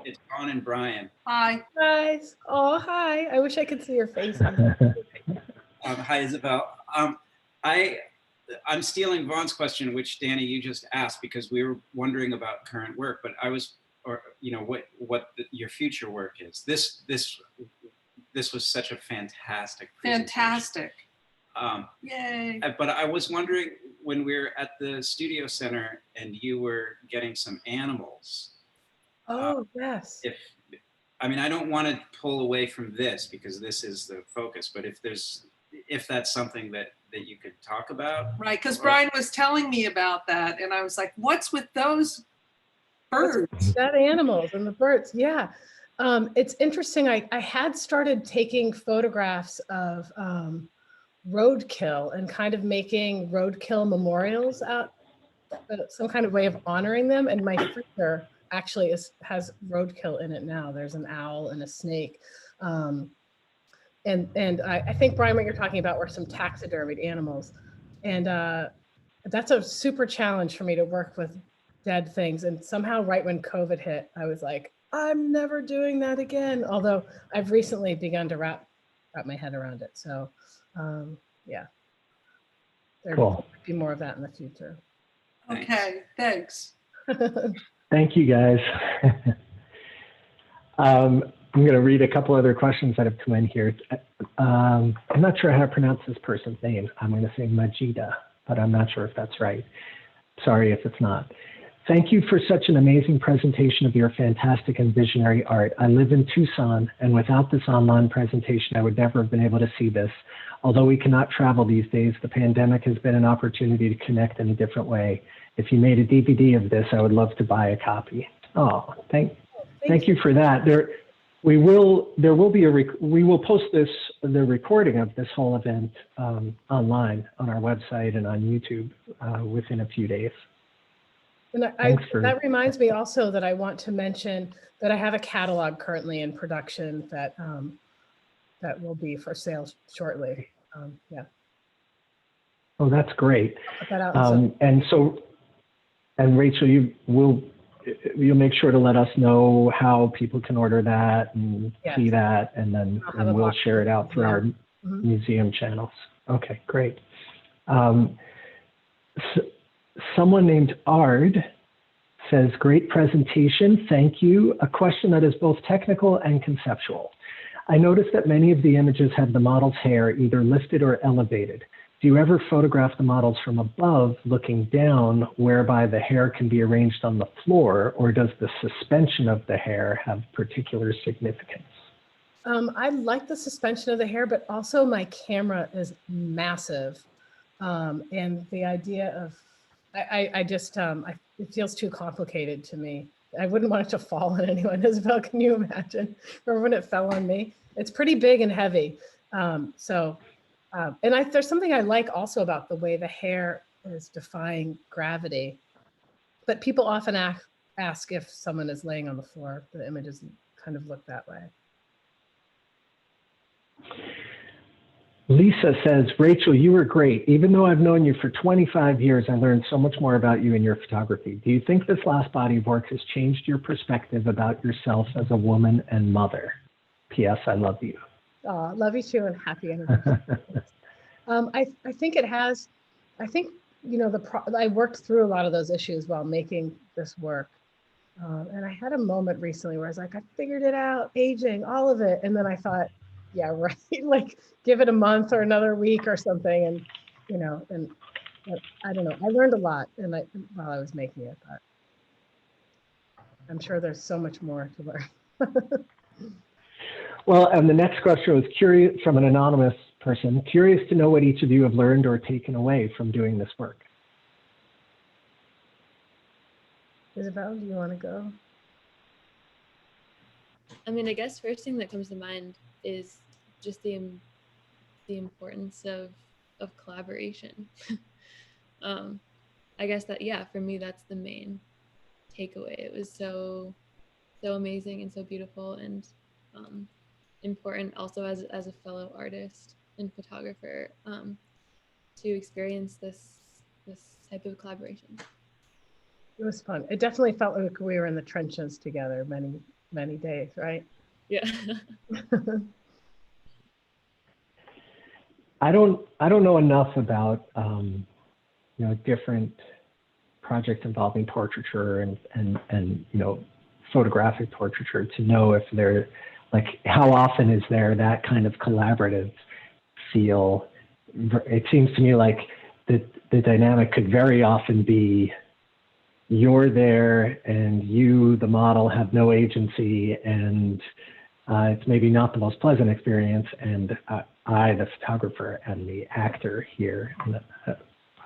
Speaker 5: It's Vaughn and Brian.
Speaker 2: Hi. Guys. Oh, hi. I wish I could see your faces.
Speaker 5: Hi, Isabel. I'm stealing Vaughn's question, which Danny, you just asked, because we were wondering about current work, but I was, or you know, what your future work is. This was such a fantastic presentation.
Speaker 6: Fantastic.
Speaker 5: Yay. But I was wondering, when we were at the studio center and you were getting some animals.
Speaker 2: Oh, yes.
Speaker 5: I mean, I don't want to pull away from this because this is the focus, but if that's something that you could talk about.
Speaker 6: Right, because Brian was telling me about that, and I was like, what's with those birds?
Speaker 2: That animals and the birds, yeah. It's interesting. I had started taking photographs of roadkill and kind of making roadkill memorials out, some kind of way of honoring them, and my freezer actually has roadkill in it now. There's an owl and a snake. And I think, Brian, what you're talking about were some taxidermied animals. And that's a super challenge for me to work with dead things. And somehow right when COVID hit, I was like, I'm never doing that again. Although I've recently begun to wrap my head around it. So yeah, there will be more of that in the future.
Speaker 6: Okay, thanks.
Speaker 1: Thank you, guys. I'm going to read a couple other questions that have come in here. I'm not sure how to pronounce this person's name. I'm going to say Majida, but I'm not sure if that's right. Sorry if it's not. Thank you for such an amazing presentation of your fantastic and visionary art. I live in Tucson, and without this online presentation, I would never have been able to see this. Although we cannot travel these days, the pandemic has been an opportunity to connect in a different way. If you made a DVD of this, I would love to buy a copy. Oh, thank you for that. We will post the recording of this whole event online on our website and on YouTube within a few days.
Speaker 2: And that reminds me also that I want to mention that I have a catalog currently in production that that will be for sale shortly. Yeah.
Speaker 1: Oh, that's great.
Speaker 2: I'll put that out
Speaker 1: and so And Rachel, you'll make sure to let us know how people can order that and see that, and then we'll share it out through our museum channels. Okay, great. Someone named Ard says, great presentation, thank you. A question that is both technical and conceptual. I noticed that many of the images have the model's hair either lifted or elevated. Do you ever photograph the models from above looking down, whereby the hair can be arranged on the floor, or does the suspension of the hair have particular significance?
Speaker 2: I like the suspension of the hair, but also my camera is massive. And the idea of, it feels too complicated to me. I wouldn't want it to fall on anyone. Isabel, can you imagine? Remember when it fell on me? It's pretty big and heavy. And there's something I like also about the way the hair is defying gravity. But people often ask if someone is laying on the floor. The images kind of look that way.
Speaker 1: Lisa says, Rachel, you were great. Even though I've known you for 25 years, I learned so much more about you and your photography. Do you think this last body of work has changed your perspective about yourself as a woman and mother? P.S. I love you.
Speaker 2: Love you too, and happy anniversary. I think it has. I think, I worked through a lot of those issues while making this work. And I had a moment recently where I was like, I figured it out, aging, all of it. And then I thought, yeah, right. Like, give it a month or another week or something. And, I don't know. I learned a lot while I was making it, but I'm sure there's so much more to learn.
Speaker 1: Well, and the next question was curious from an anonymous person, curious to know what each of you have learned or taken away from doing this work.
Speaker 2: Isabel, do you want to go?
Speaker 3: I mean, I guess first thing that comes to mind is just the importance of collaboration. I guess that, yeah, for me, that's the main takeaway. It was so amazing and so beautiful, and important also as a fellow artist and photographer, to experience this type of collaboration.
Speaker 2: It was fun. It definitely felt like we were in the trenches together many days, right?
Speaker 3: Yeah.
Speaker 1: I don't know enough about different projects involving portraiture and photographic portraiture to know if they're like, how often is there that kind of collaborative feel? It seems to me like the dynamic could very often be you're there and you, the model, have no agency, and it's maybe not the most pleasant experience, and I, the photographer, and the actor here.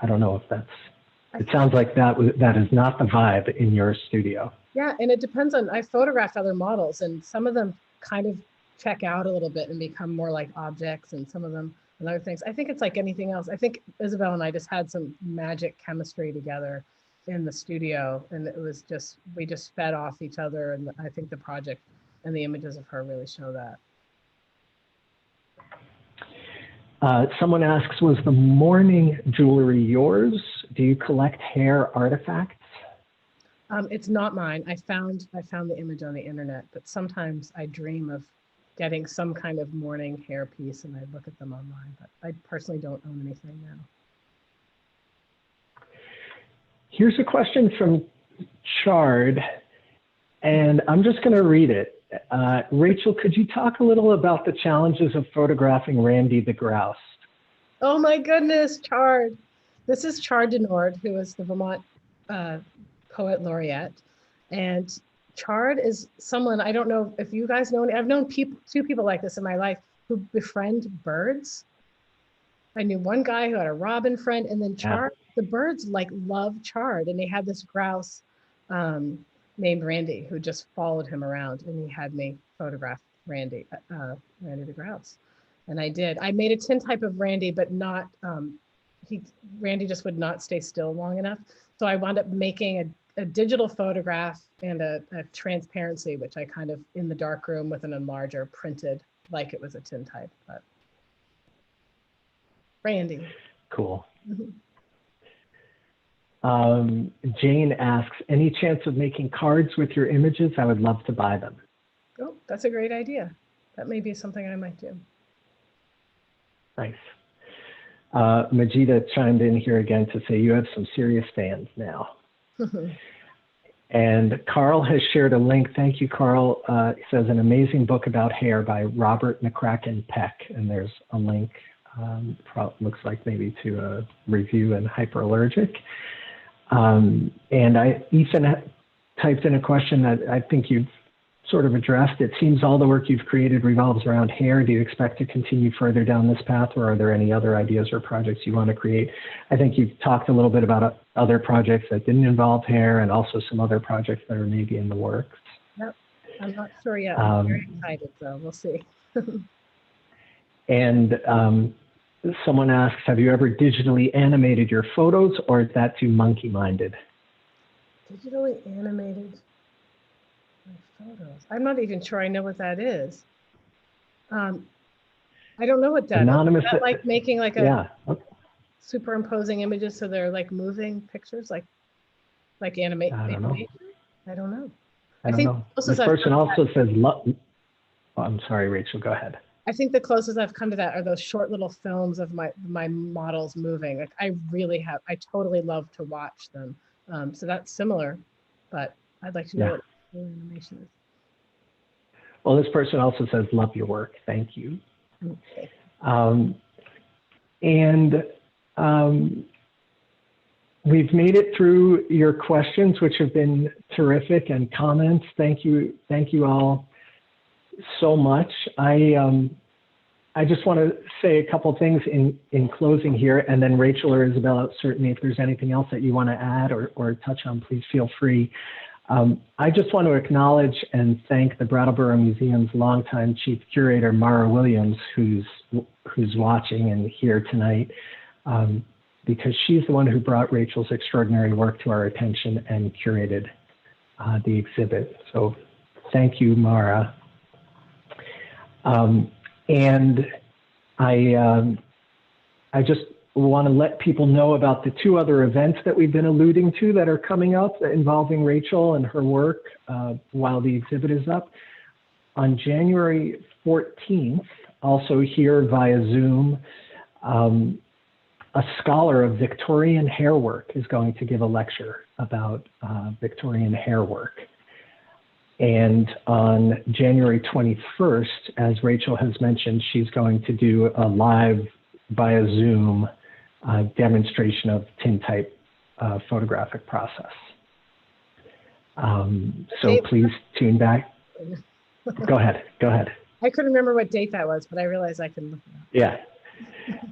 Speaker 1: I don't know if that's, it sounds like that is not the vibe in your studio.
Speaker 2: Yeah, and it depends on, I photographed other models, and some of them kind of check out a little bit and become more like objects, and some of them and other things. I think it's like anything else. I think Isabel and I just had some magic chemistry together in the studio, and it was just, we just fed off each other, and I think the project and the images of her really show that.
Speaker 1: Someone asks, was the mourning jewelry yours? Do you collect hair artifacts?
Speaker 2: It's not mine. I found the image on the internet, but sometimes I dream of getting some kind of mourning hair piece, and I look at them online, but I personally don't own anything now.
Speaker 1: Here's a question from Chard, and I'm just going to read it. Rachel, could you talk a little about the challenges of photographing Randy the Grouse?
Speaker 2: Oh my goodness, Chard. This is Chard de Nord, who is the Vermont Poet Laureate. And Chard is someone, I don't know if you guys know, I've known two people like this in my life who befriend birds. I knew one guy who had a robin friend, and then Chard, the birds like love Chard, and they had this grouse named Randy who just followed him around, and he had me photograph Randy the Grouse. And I did. I made a tintype of Randy, but not, Randy just would not stay still long enough. So I wound up making a digital photograph and a transparency, which I kind of, in the dark room with an enlarger, printed like it was a tintype. But Randy.
Speaker 1: Cool. Jane asks, any chance of making cards with your images? I would love to buy them.
Speaker 2: Oh, that's a great idea. That may be something I might do.
Speaker 1: Nice. Majida chimed in here again to say you have some serious fans now. And Carl has shared a link. Thank you, Carl. He says an amazing book about hair by Robert McCracken Peck. And there's a link, looks like maybe to a review in Hyperallergic. And Ethan typed in a question that I think you've sort of addressed. It seems all the work you've created revolves around hair. Do you expect to continue further down this path, or are there any other ideas or projects you want to create? I think you've talked a little bit about other projects that didn't involve hair, and also some other projects that are maybe in the works.
Speaker 2: Yep, I'm not sure yet. I'm very excited, so we'll see.
Speaker 1: And someone asks, have you ever digitally animated your photos, or is that too monkey-minded?
Speaker 2: Digitally animated my photos. I'm not even sure I know what that is. I don't know what that
Speaker 1: Anonymous,
Speaker 2: is. Is that like making like a
Speaker 1: yeah.
Speaker 2: superimposing images so they're like moving pictures, like animate?
Speaker 1: I don't know.
Speaker 2: I don't know.
Speaker 1: I don't know. This person also says, oh, I'm sorry, Rachel, go ahead.
Speaker 2: I think the closest I've come to that are those short little films of my models moving. Like I totally love to watch them. So that's similar, but I'd like to know what animation is.
Speaker 1: Well, this person also says, love your work. Thank you.
Speaker 2: Okay.
Speaker 1: We've made it through your questions, which have been terrific, and comments. Thank you all so much. I just want to say a couple things in closing here, and then Rachel or Isabella, certainly if there's anything else that you want to add or touch on, please feel free. I just want to acknowledge and thank the Brattleboro Museum's longtime chief curator, Mara Williams, who's watching and here tonight, because she's the one who brought Rachel's extraordinary work to our attention and curated the exhibit. So thank you, Mara. And I just want to let people know about the two other events that we've been alluding to that are coming up involving Rachel and her work while the exhibit is up. On January 14th, also here via Zoom, a scholar of Victorian hair work is going to give a lecture about Victorian hair work. And on January 21st, as Rachel has mentioned, she's going to do a live via Zoom demonstration of tintype photographic process. So please tune back. Go ahead.
Speaker 2: I couldn't remember what date that was, but I realized I can look it up.
Speaker 1: Yeah.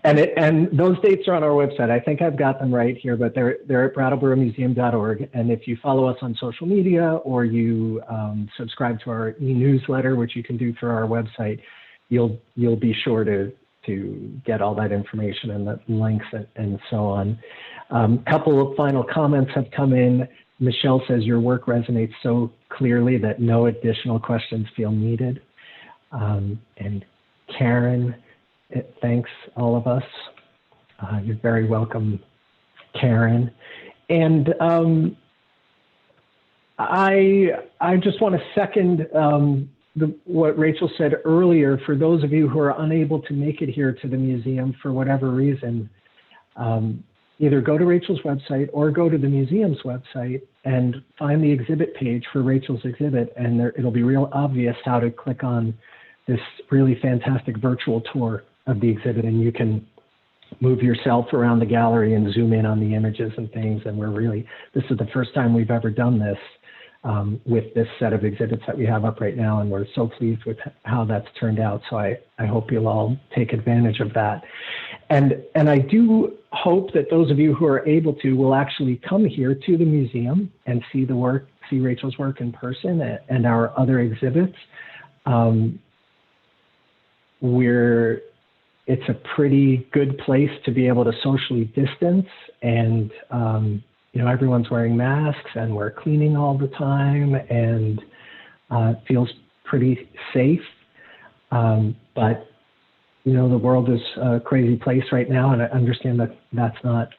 Speaker 1: And those dates are on our website. I think I've got them right here, but they're at brattleboromuseum.org. And if you follow us on social media or you subscribe to our e-newsletter, which you can do through our website, you'll be sure to get all that information and the links and so on. Couple of final comments have come in. Michelle says your work resonates so clearly that no additional questions feel needed. And Karen, thanks all of us. You're very welcome, Karen. And I just want to second what Rachel said earlier. For those of you who are unable to make it here to the museum for whatever reason, either go to Rachel's website or go to the museum's website and find the exhibit page for Rachel's exhibit, and it'll be real obvious how to click on this really fantastic virtual tour of the exhibit, and you can move yourself around the gallery and zoom in on the images and things. And this is the first time we've ever done this with this set of exhibits that we have up right now, and we're so pleased with how that's turned out. So I hope you'll all take advantage of that. And I do hope that those of you who are able to will actually come here to the museum and see Rachel's work in person and our other exhibits. It's a pretty good place to be able to socially distance, and everyone's wearing masks and we're cleaning all the time, and it feels pretty safe. But the world is a crazy place right now, and I understand that that's not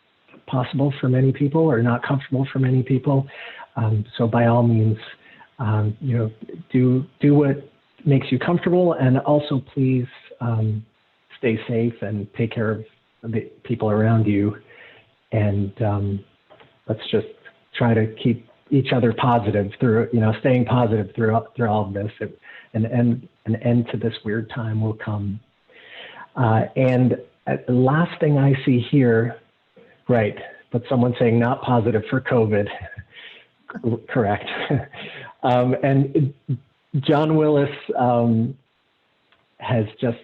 Speaker 1: possible for many people or not comfortable for many people. So by all means, you know, do what makes you comfortable, and also please stay safe and take care of the people around you. And let's just try to keep each other positive through, you know, staying positive through all of this. An end to this weird time will come. And the last thing I see here, right, but someone saying not positive for COVID. Correct. And John Willis has just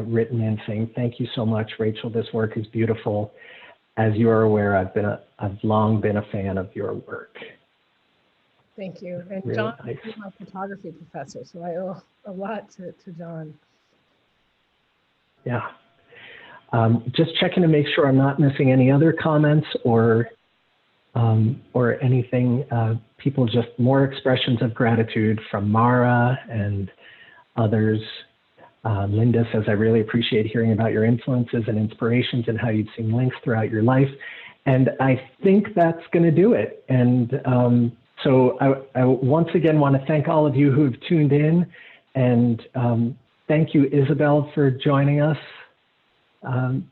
Speaker 1: written in saying, thank you so much, Rachel. This work is beautiful. As you are aware, I've long been a fan of your work.
Speaker 2: Thank you. And
Speaker 1: Really
Speaker 2: John
Speaker 1: nice.
Speaker 2: is my photography professor, so I owe a lot to John.
Speaker 1: Yeah. Just checking to make sure I'm not missing any other comments or anything. People, just more expressions of gratitude from Mara and others. Linda says, I really appreciate hearing about your influences and inspirations and how you've seen links throughout your life. And I think that's going to do it. And so I once again want to thank all of you who have tuned in. And thank you, Isabel, for joining us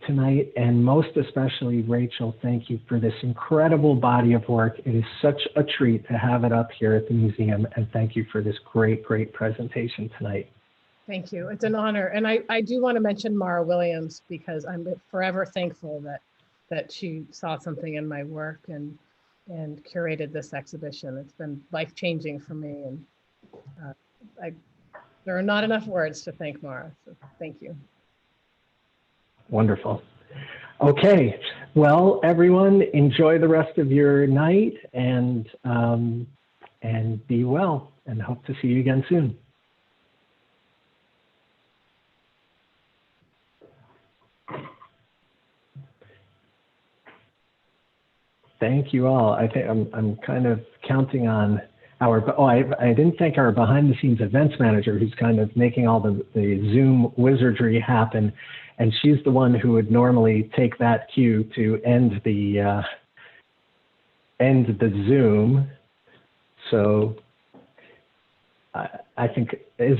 Speaker 1: tonight. And most especially, Rachel, thank you for this incredible body of work. It is such a treat to have it up here at the museum. And thank you for this great, great presentation tonight.
Speaker 2: Thank you. It's an honor. And I do want to mention Mara Williams, because I'm forever thankful that she saw something in my work and curated this exhibition. It's been life-changing for me. And there are not enough words to thank Mara. So thank you.
Speaker 1: Wonderful. Okay. Well, everyone, enjoy the rest of your night and be well, and hope to see you again soon. Thank you all. I think I'm kind of counting on I didn't thank our behind the scenes events manager, who's kind of making all the Zoom wizardry happen. And she's the one who would normally take that cue to end the Zoom. So I think Isabel